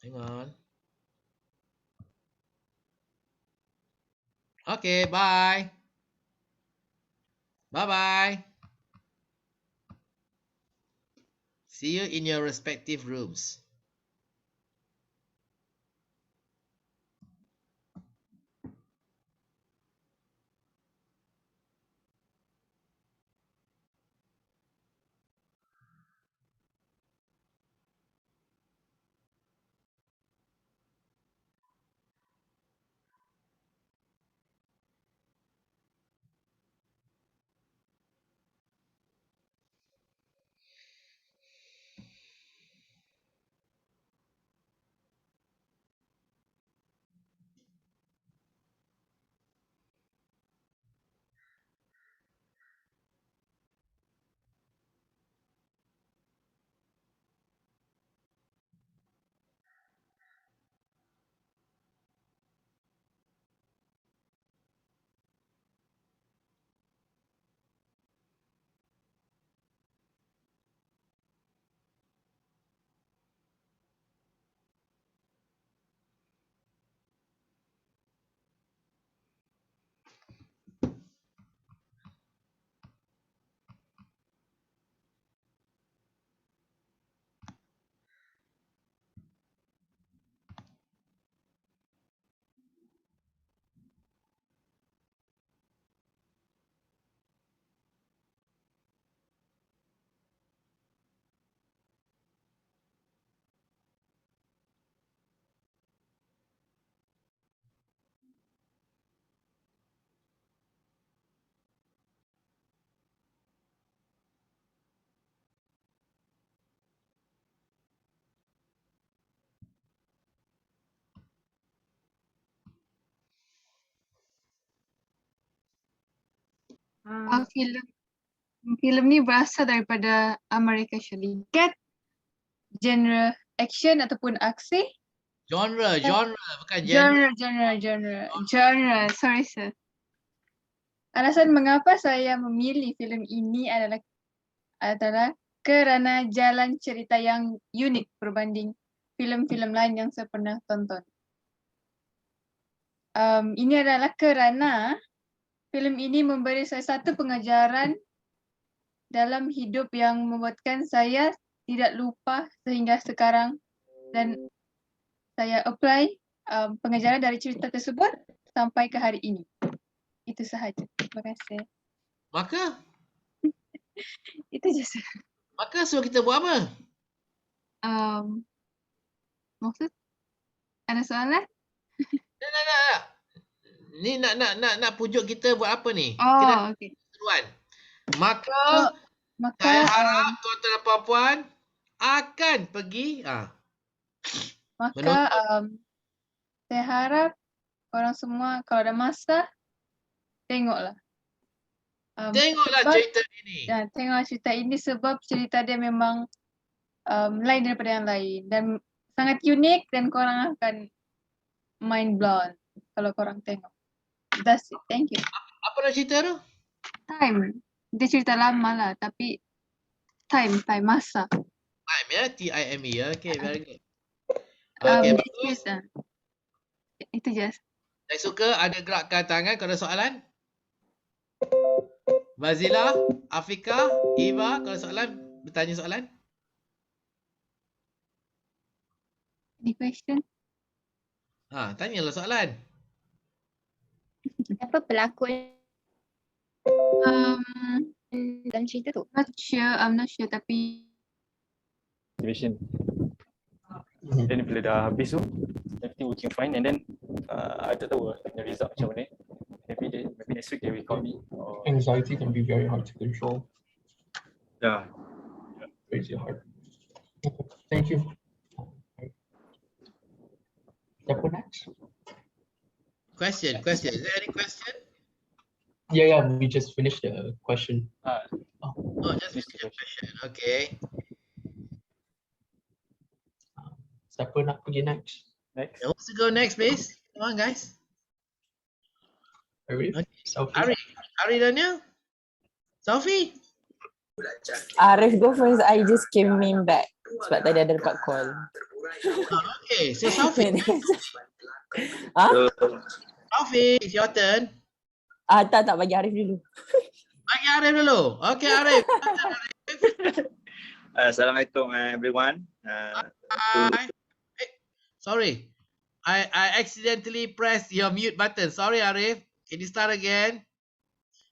Hang on. Okay, bye. Bye-bye. See you in your respective rooms. Filem ni berasal daripada Amerika Syarikat, genre action ataupun aksi. Genre, bukan genre. Genre. Sorry sir. Alasan mengapa saya memilih filem ini adalah kerana jalan cerita yang unik berbanding filem-filem lain yang saya pernah tonton. Ini adalah kerana filem ini memberi saya satu pengajaran dalam hidup yang membuatkan saya tidak lupa sehingga sekarang, dan saya apply pengajaran dari cerita tersebut sampai ke hari ini. Itu sahaja. Terima kasih. Maka Itu je sir. Maka suruh kita buat apa? Maksud? Ada soalan? Tak. Ni nak pujuk kita buat apa ni? Oh, okey. Seruan. Maka saya harap tuan-tuan dan puan-puan akan pergi Maka saya harap korang semua kalau ada masa tengoklah. Tengoklah cerita ini. Tengok cerita ini sebab cerita dia memang lain daripada yang lain dan sangat unik dan korang akan mind blown kalau korang tengok. That's it. Thank you. Apa dah cerita tu? Time. Dia cerita lama lah tapi time masa. Time ya, TIME ya. Okay, very good. Okay, bagus. Itu je. Saya suka ada gerakan tangan kalau ada soalan. Bazila, Afika, Eva, kalau soalan, bertanya soalan. Any question? Tanyalah soalan. Apa pelakon dalam cerita tu? I'm not sure tapi Division. Then bila dah habis tu, everything working fine, and then I tak tahu the result macam mana. Maybe next week they will call me. Anxiety can be very hard to control. Yeah. Crazy hard. Thank you. Siapa next? Question. Is there any question? Yeah, we just finished the question. Just finished the question. Okay. Siapa nak pergi next? Who wants to go next, please? Come on, guys. Arif? Okay. Ari Daniel? Sophie? Arif go first. I just came in back sebab tadi ada dapat call. Okay, so Sophie. Sophie, it's your turn. Tak bagi Arif dulu. Bagi Arif dulu. Okay, Arif. Assalamualaikum everyone. Hi. Sorry. I accidentally pressed your mute button. Sorry, Arif. Can you start again?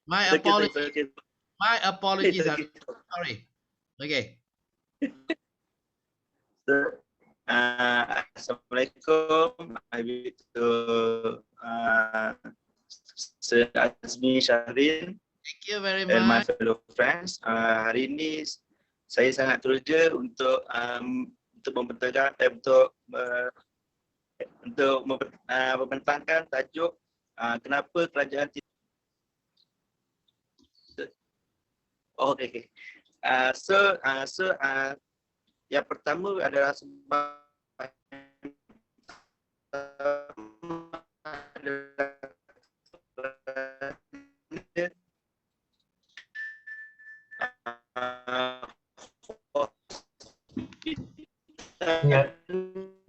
My apologies. Okay. My apologies, Arif. Sorry. Okay. So, Assalamualaikum. I wish to Sir Azmi Syahrin. Thank you very and my much. fellow friends. Hari ini saya sangat teruja untuk membentangkan membentangkan tajuk kenapa kerajaan okay. So yang pertama adalah sebab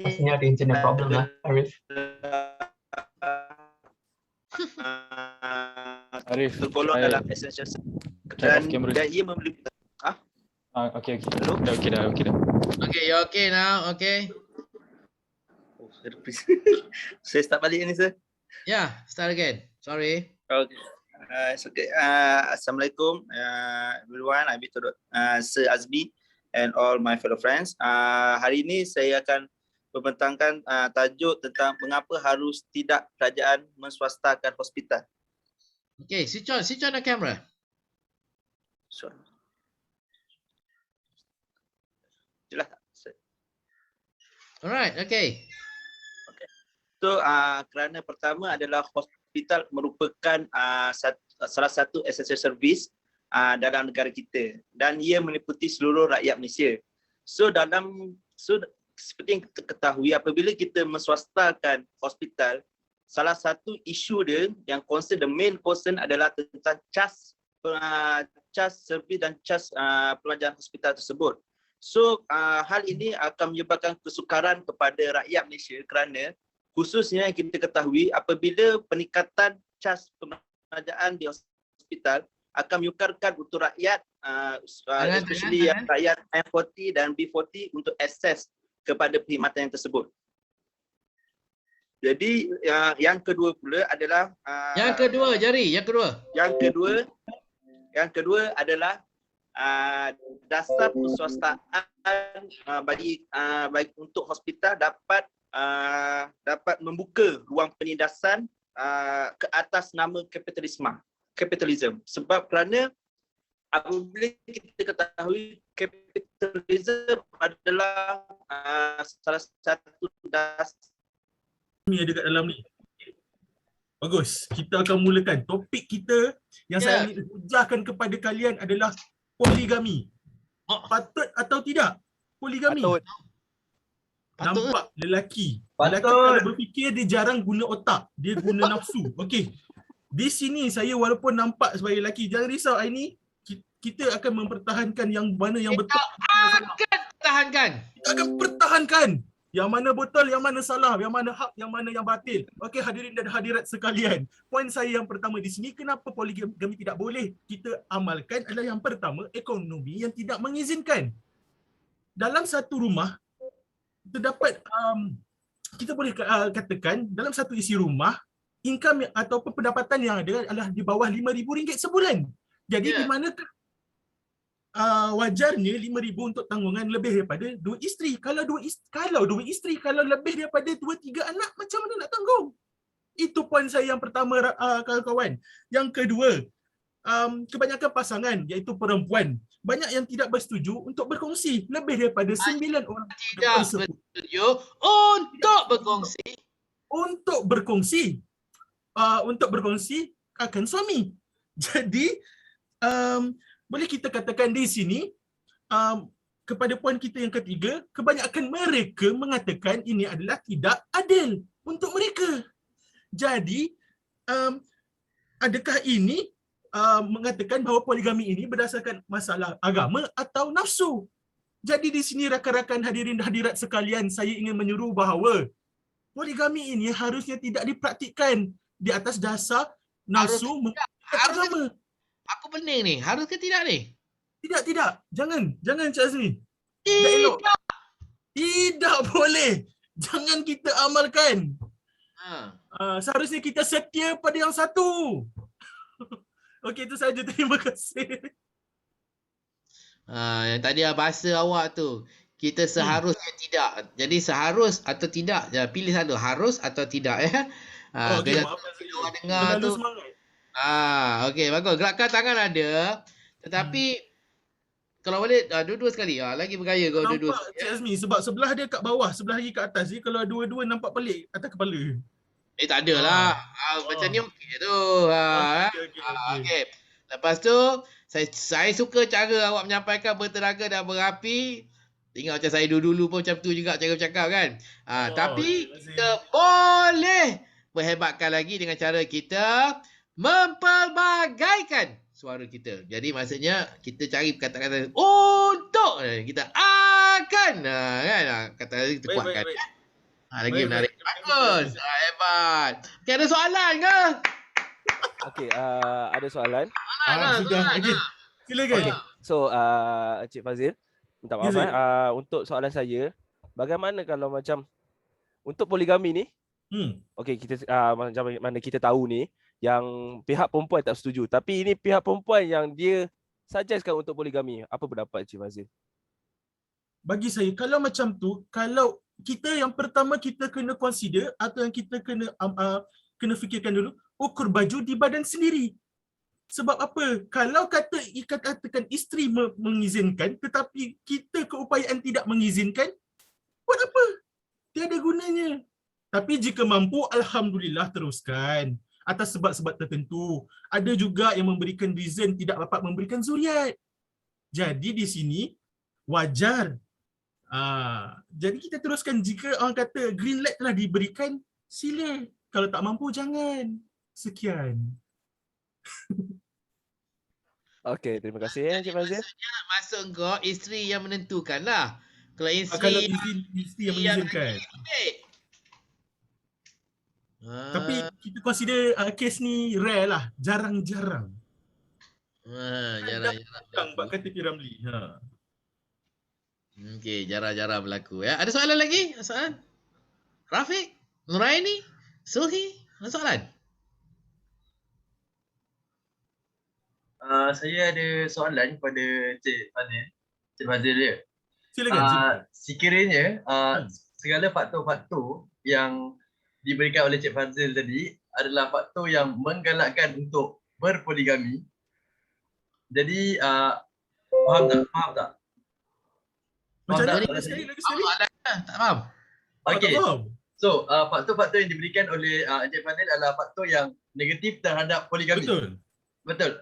Pastinya ada internet problem lah, Arif. Arif, tergolong dalam essential dan ia membeli okay. Dah okay dah. Okay, you're okay now. Okay. Saya start balik ni, sir. Yeah, start again. Sorry. Okay. Assalamualaikum everyone. I'm Sir Azmi and all my fellow friends. Hari ini saya akan membentangkan tajuk tentang mengapa harus tidak kerajaan menswastakan hospital. Okay, switch on the camera. Sure. Jelas tak? Alright, okay. So kerana pertama adalah hospital merupakan salah satu essential service dalam negara kita dan ia meliputi seluruh rakyat Malaysia. So seperti yang kita ketahui, apabila kita menswastakan hospital, salah satu isu dia yang concern, the main concern adalah tentang cas servis dan cas pelajaran hospital tersebut. So hal ini akan menyebabkan kesukaran kepada rakyat Malaysia kerana khususnya yang kita ketahui apabila peningkatan cas pembelajaran di hospital akan menyukarkan untuk rakyat especially rakyat M40 dan B40 untuk akses kepada perkhidmatan yang tersebut. Jadi yang kedua pula adalah yang kedua adalah dasar perswastaan bagi untuk hospital dapat membuka ruang penindasan ke atas nama kapitalisme. Sebab kerana apabila kita ketahui kapitalisme adalah salah satu dasar ni ada kat dalam ni. Bagus, kita akan mulakan. Topik kita yang saya ingin hujahkan kepada kalian adalah poligami. Patut atau tidak? Poligami. Patut. Nampak lelaki. Lelaki kalau berfikir dia jarang guna otak. Dia guna nafsu. Okey. Di sini saya walaupun nampak sebagai lelaki, jangan risau hari ni kita akan mempertahankan yang mana yang betul. Kita akan pertahankan yang mana betul, yang mana salah, yang mana hak, yang mana yang batil. Okey, hadirin dan hadirat sekalian. Poin saya yang pertama di sini, kenapa poligami tidak boleh kita amalkan adalah yang pertama, ekonomi yang tidak mengizinkan. Dalam satu rumah, terdapat, kita boleh katakan, dalam satu isi rumah, income ataupun pendapatan yang ada adalah di bawah RM5,000 sebulan. Jadi di manakah wajarnya RM5,000 untuk tanggungan lebih daripada 2 isteri. Kalau 2 isteri, kalau lebih daripada 2-3 anak, macam mana nak tanggung? Itu poin saya yang pertama, kawan-kawan. Yang kedua, kebanyakan pasangan iaitu perempuan, banyak yang tidak bersetuju untuk berkongsi. Lebih daripada 9 orang tidak bersetuju untuk berkongsi. Untuk berkongsi akan suami. Jadi boleh kita katakan di sini kepada poin kita yang ketiga, kebanyakan mereka mengatakan ini adalah tidak adil untuk mereka. Jadi adakah ini mengatakan bahawa poligami ini berdasarkan masalah agama atau nafsu? Jadi di sini rakan-rakan hadirin dan hadirat sekalian, saya ingin menyuruh bahawa poligami ini harusnya tidak dipraktikkan di atas dasar nafsu agama. Aku pening ni, harus ke tidak ni? Tidak. Jangan Cik Azmi. Tidak boleh. Jangan kita amalkan. Seharusnya kita setia pada yang satu. Okey, itu saja. Terima kasih. Yang tadi bahasa awak tu, kita seharusnya tidak. Jadi seharus atau tidak, pilih satu, harus atau tidak ya. Okey, maaf saya. Dengar tu. Semangat. Okey, bagus. Gerakan tangan ada. Tetapi kalau boleh dua-dua sekali. Lagi bergaya kau dua-dua. Nampak Cik Azmi sebab sebelah dia kat bawah, sebelah lagi kat atas. Jadi kalau dua-dua nampak pelik atas kepala. Tak adalah. Macam ni okey tu. Okey. Lepas tu saya suka cara awak menyampaikan bertenaga dan berapi. Tengok macam saya dulu pun macam tu juga cara bercakap kan. Tapi kita boleh berhebatkan lagi dengan cara kita mempelbagaikan suara kita. Jadi maksudnya kita cari kata-kata untuk, kita akan kan, kata kita kuatkan. Lagi menarik. Bagus. Hebat. Okay, ada soalan ke? Okey, ada soalan. Sudah. Okey. Silakan. Okay. So, Encik Fazil, minta maaf untuk soalan saya, bagaimana kalau macam untuk poligami ni? Okey, kita macam mana kita tahu ni yang pihak perempuan tak setuju, tapi ini pihak perempuan yang dia suggestkan untuk poligami. Apa pendapat Encik Fazil? Bagi saya, kalau macam tu, kalau kita yang pertama kita kena consider atau yang kita kena fikirkan dulu, ukur baju di badan sendiri. Sebab apa? Kalau katakan isteri mengizinkan tetapi kita keupayaan tidak mengizinkan, buat apa? Tiada gunanya. Tapi jika mampu, alhamdulillah teruskan. atas sebab-sebab tertentu. Ada juga yang memberikan reason tidak dapat memberikan zuriat. Jadi di sini wajar. Jadi kita teruskan, jika orang kata green light telah diberikan, sila. Kalau tak mampu, jangan. Sekian. Okey, terima kasih Encik Fazil. Masuk kau isteri yang menentukan lah. Kalau Kalau isteri isteri yang mengizinkan. Tapi kita consider kes ni rare lah. Jarang-jarang. Jarang-jarang Bak kata Piramli. Okey, jarang-jarang berlaku ya. Ada soalan lagi? Ada soalan? Rafiq? Nuraini? Suhi? Ada soalan? Saya ada soalan kepada Cik Fazil. Cik Fazil dia. Silakan. Sekiranya segala faktor-faktor yang diberikan oleh Cik Fazil tadi adalah faktor yang menggalakkan untuk berpoligami. Jadi faham tak? Macam mana? Lagi sekali. Tak faham. Okey. So, faktor-faktor yang diberikan oleh Encik Fazil adalah faktor yang negatif terhadap poligami. Betul.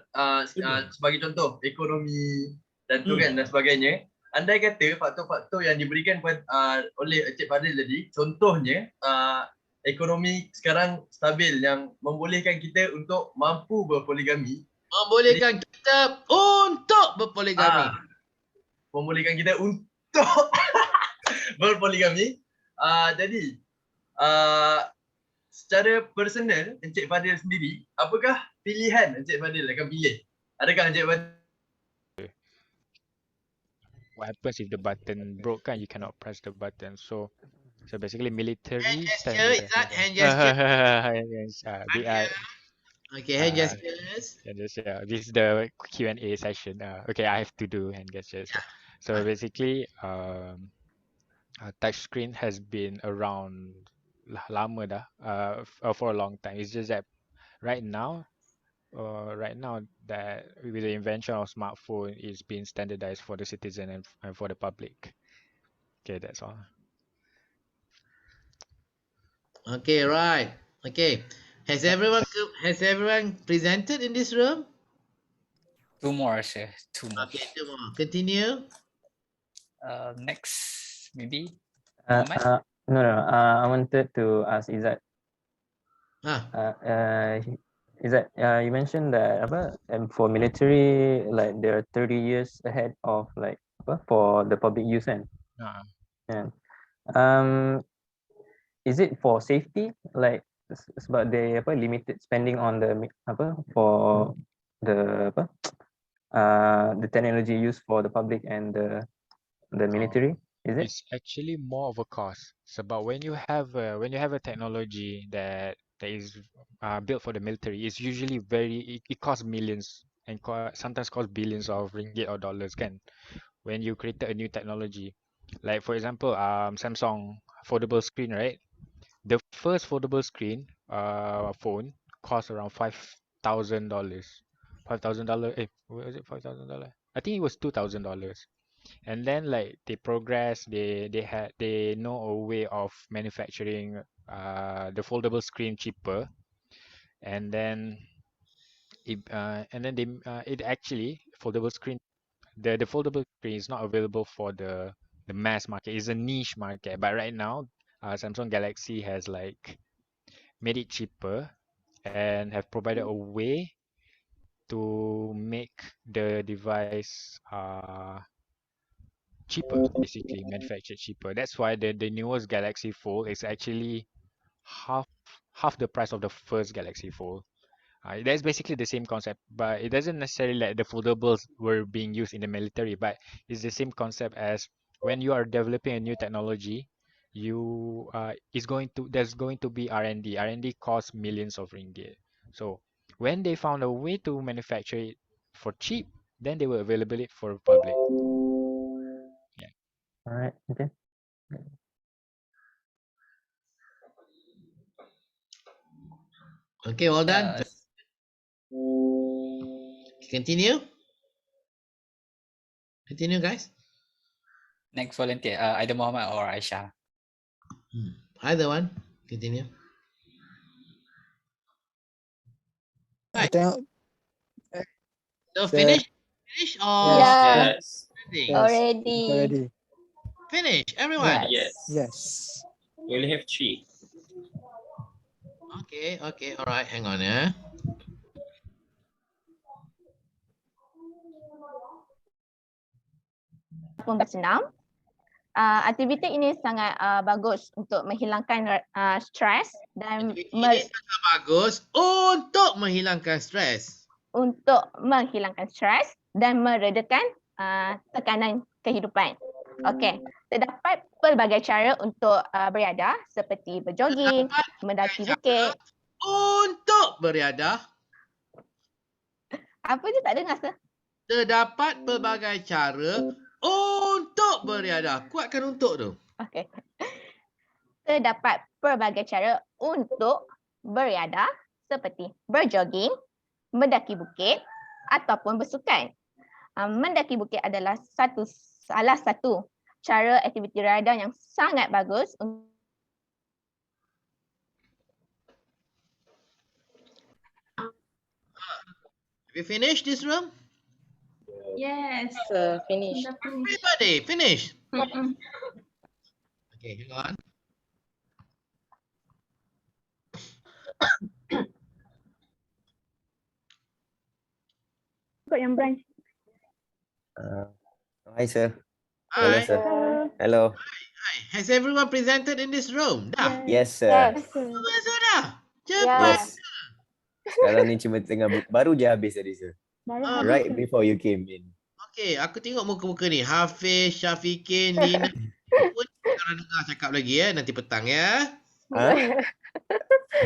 Sebagai contoh, ekonomi dan tu kan dan sebagainya. Andai kata faktor-faktor yang diberikan oleh Encik Fazil tadi, contohnya ekonomi sekarang stabil yang membolehkan kita untuk mampu berpoligami. Membolehkan kita untuk berpoligami. Membolehkan kita untuk berpoligami. Jadi secara personal Encik Fadil sendiri, apakah pilihan Encik Fadil akan pilih? Adakah Encik Fadil What happens if the button broke kan, you cannot press the button. So basically military Hand gesture. Okay, hand gestures. This is the Q&A session. Okay, I have to do hand gestures. So basically touch screen has been around lama dah, for a long time. It's just that right now that with the invention of smartphone, it's been standardized for the citizen and for the public. Okay, that's all. Okay, right. Okay. Has everyone presented in this room? Two more, sir. Two more. Okay, two more. Continue. Next, maybe. No. I wanted to ask Izzat. Izzat, you mentioned that for military, like they're 30 years ahead of for the public use kan? Yeah. Is it for safety, like sebab they limited spending on the for the technology used for the public and the military? Is it? It's actually more of a cost. Sebab when you have a technology that is built for the military, it's usually it costs millions and sometimes costs billions of ringgit or dollars kan. When you created a new technology, like for example, Samsung foldable screen, right? The first foldable screen phone cost around $5,000. $5,000. Was it $5,000? I think it was $2,000. And then like they progress, they know a way of manufacturing the foldable screen cheaper, and then it actually foldable screen, the foldable screen is not available for the mass market. It's a niche market, but right now Samsung Galaxy has like made it cheaper and have provided a way to make the device cheaper, basically manufactured cheaper. That's why the newest Galaxy Fold is actually half the price of the first Galaxy Fold. That's basically the same concept, but it doesn't necessarily like the foldables were being used in the military, but it's the same concept as when you are developing a new technology, there's going to be R&D. R&D costs millions of ringgit. So when they found a way to manufacture it for cheap, then they will available it for public. Yeah. All right. Okay. Okay, well done. Continue. Continue, guys. Next volunteer, either Muhammad or Aisha. Either one. Continue. Right. So Sir. finish or Yeah. Yes. ending? Already. Already. Finish, everyone. Yes. Yes. We only have 3. Okay, all right, hang on ya. Pun bersenam. Aktiviti ini sangat bagus untuk menghilangkan stres dan Ini sangat bagus untuk menghilangkan stres. Meredakan tekanan kehidupan. Okey, terdapat pelbagai cara untuk beriadah seperti berjoging, mendaki bukit. Untuk beriadah. Apa je tak dengar sir? Terdapat pelbagai cara untuk beriadah. Kuatkan untuk tu. Okey. Terdapat pelbagai cara untuk beriadah seperti berjoging, mendaki bukit ataupun bersukan. Mendaki bukit adalah salah satu cara aktiviti riadah yang sangat bagus. Have you finished this room? Yes, finish. Everybody, finish. Okay, hang on. Ikut yang branch. Hi, sir. Hi. Hello, sir. Hello. Hi. Has everyone presented in this room? Dah? Yes, sir. Semua sudah? Cepat. Yes. Sekarang ni cuma baru je habis tadi, sir. Right before you came in. Okay, aku tengok muka-muka ni. Hafiz, Syafiqin, Lina. Pun sekarang dengar cakap lagi ya. Nanti petang ya.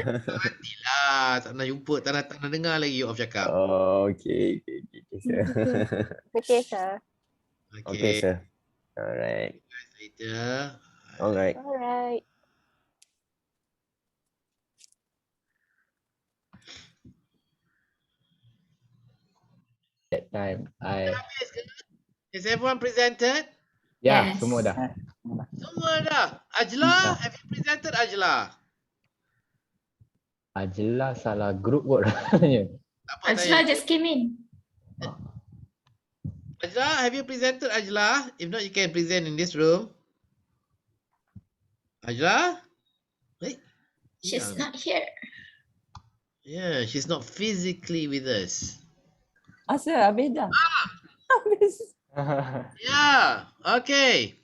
Nantilah. Tak nak jumpa. Tak nak dengar lagi you off cakap. Oh, okay, sir. Okay, sir. Okay, sir. Alright. Later. Alright. Alright. That time Is everyone presented? ya semua dah. Semua dah. Ajla, have you presented Ajla? Ajla salah group kot rasanya. Ajla just came in. Ajla, have you presented Ajla? If not, you can present in this room. Ajla? Hey. She's not here. Yeah, she's not physically with us. Sir, habis dah. Habis. Yeah, okay.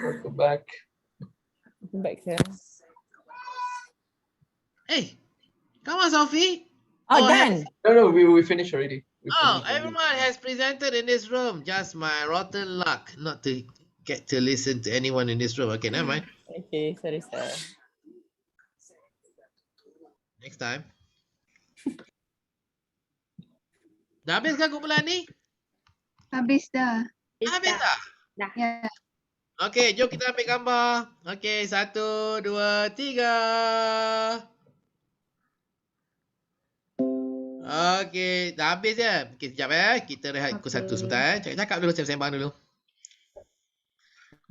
Welcome back. Back, sir. Hey, come on, Sophie. Done. No, we finished already. Everyone has presented in this room. Just my rotten luck not to get to listen to anyone in this room. Okay, never mind. Okay, sorry, sir. Next time. Dah habis kan kumpulan ni? Habis dah. Habis dah? Dah. Ya. Okay, jom kita ambil gambar. Okay, 1, 2, 3. Okay, dah habis ya? Okay, sekejap kita rehat pukul 1 sebentar Cakap dulu, sembang dulu.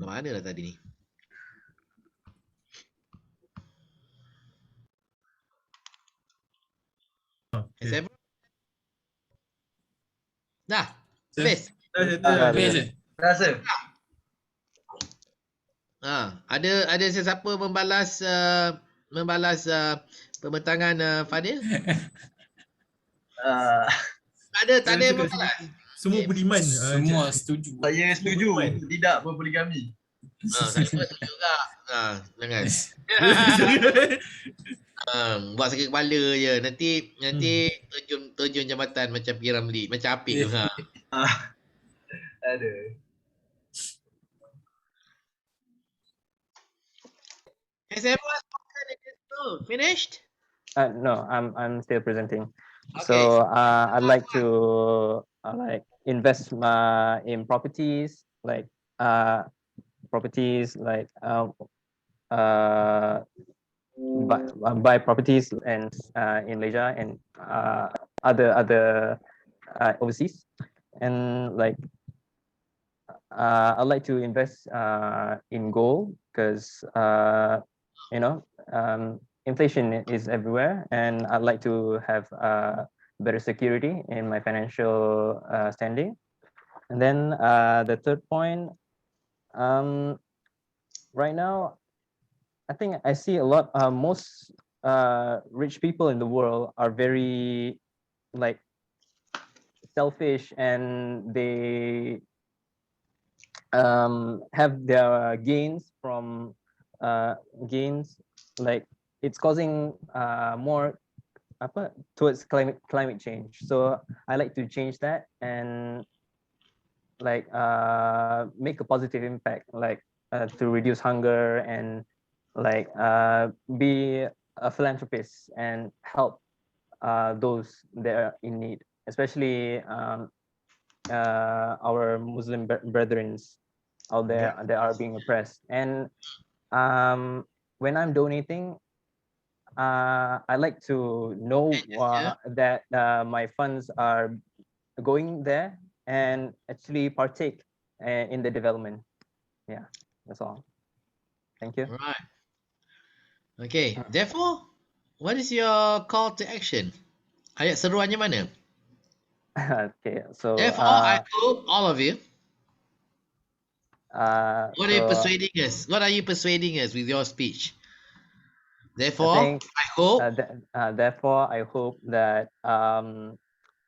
Mana dah tadi ni? Okay. Dah? Habis? Habis. Rasa. Ada sesiapa membalas pembentangan Fadil? Tak ada yang membalas. Semua budiman. Semua setuju. Saya setuju tidak berpoligami. Saya pun setuju juga. Jangan. Buat sakit kepala je. Nanti terjun jambatan macam Piramli, macam Apik tu. Ada. Has everyone spoken in this room? Finished? No, I'm still presenting. Okay. So I'd like to invest in properties like buy properties and in Malaysia and other overseas, and I'd like to invest in gold because inflation is everywhere, and I'd like to have better security in my financial standing. And then the third point, right now, I think I see a lot, most rich people in the world are very like selfish, and they have their gains from gains, like it's causing more towards climate change. So I like to change that and like make a positive impact, like to reduce hunger and like be a philanthropist and help those that are in need, especially our Muslim brethren out there that are being oppressed. And when I'm donating, I like to know that my funds are going there and actually partake in the development. Yeah, that's all. Thank you. Right. Okay. Therefore, what is your call to action? Ayat seruannya mana? Okay, so Therefore, I hope all of you. What are you persuading us? What are you persuading us with your speech? Therefore, I hope. Therefore, I hope that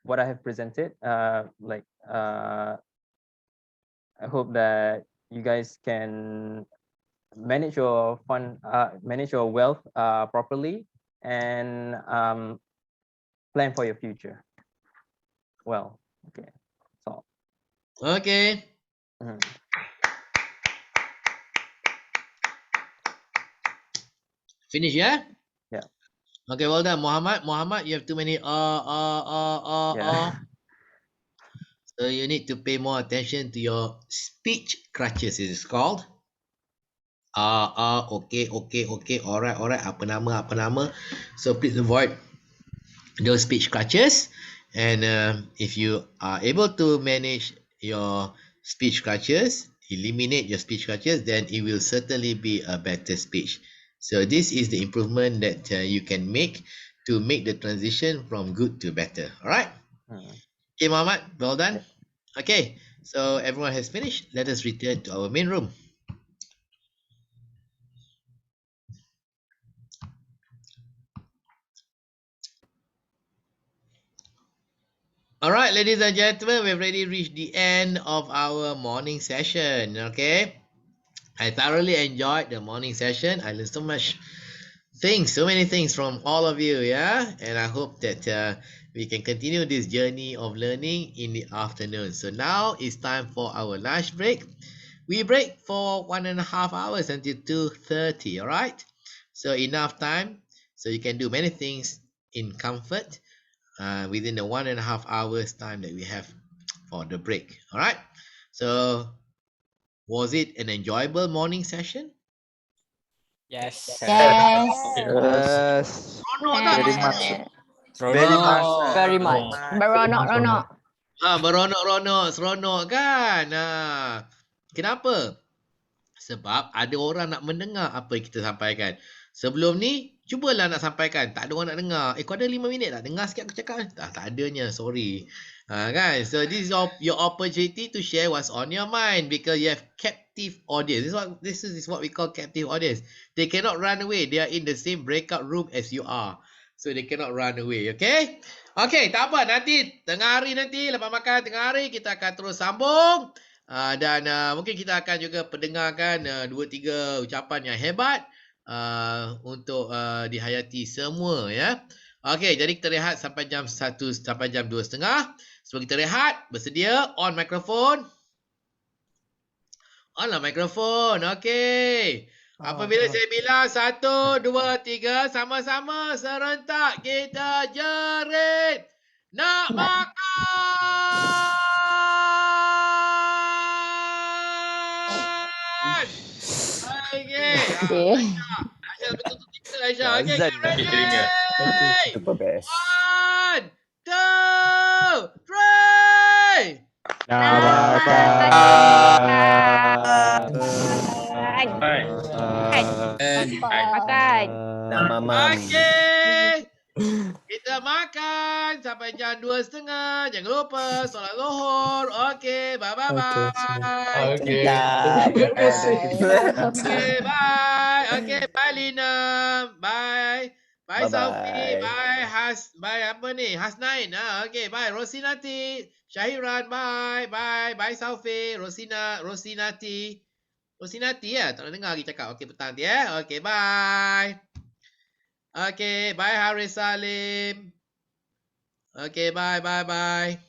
what I have presented, I hope that you guys can manage your fund, manage your wealth properly, and plan for your future. Well, okay, so. Okay. Finish, yeah? Yeah. Okay, well done, Muhammad. Muhammad, you have too many So you need to pay more attention to your speech crutches, it is called. Okay, alright, apa nama. So please avoid those speech crutches. And if you are able to manage your speech crutches, eliminate your speech crutches, then it will certainly be a better speech. So this is the improvement that you can make to make the transition from good to better. All right. Okay, Muhammad, well done. Okay, so everyone has finished. Let us return to our main room. All right, ladies and gentlemen, we've already reached the end of our morning session. Okay, I thoroughly enjoyed the morning session. I learned so many things from all of you. Yeah, and I hope that we can continue this journey of learning in the afternoon. So now it's time for our lunch break. We break for 1.5 hours until 2:30. All right, so enough time so you can do many things in comfort. Within the 1.5 hours time that we have for the break. All right. So was it an enjoyable morning session? Yes. Yes. Very much. Very much. Beronok-ronok. Beronok kan. Kenapa? Sebab ada orang nak mendengar apa yang kita sampaikan. Sebelum ni, cubalah nak sampaikan. Tak ada orang nak dengar. Kau ada 5 minit tak? Dengar sikit aku cakap. Tak adanya. Sorry. Kan? So, this is your opportunity to share what's on your mind because you have captive audience. This is what we call captive audience. They cannot run away. They are in the same breakout room as you are. So, they cannot run away. Okay? Okay, tak apa. Nanti, tengah hari nanti, lepas makan tengah hari, kita akan terus sambung. Dan mungkin kita akan juga pendengarkan 2-3 ucapan yang hebat untuk dihayati semua ya. Okey, jadi kita rehat sampai jam 1 sampai jam 2.30. Sebelum kita rehat, bersedia on mikrofon. On lah mikrofon. Okey. Apabila saya bilang 1, 2, 3 sama-sama serentak kita jerit. Nak makan. Okay. Aisyah betul-betul kita Aisyah. Okay, get ready. 1, 2, 3. Makan. Nama mam. Okay. Kita dah makan sampai jam 2:30. Jangan lupa solat zuhur. Okey, bye-bye. Okay. Dah. Terima kasih. Okay, bye. Okay, bye Lina. Bye. Bye Saufi. Bye-bye. Bye apa ni? Hasnain. Okay, bye. Rosinati. Syahiran. Bye. Bye. Bye Saufi. Rosinati. Rosinati ya? Tak nak dengar lagi cakap. Okay, petang nanti ya. Okay, bye. Okay, bye Haris Salim. Okay, bye.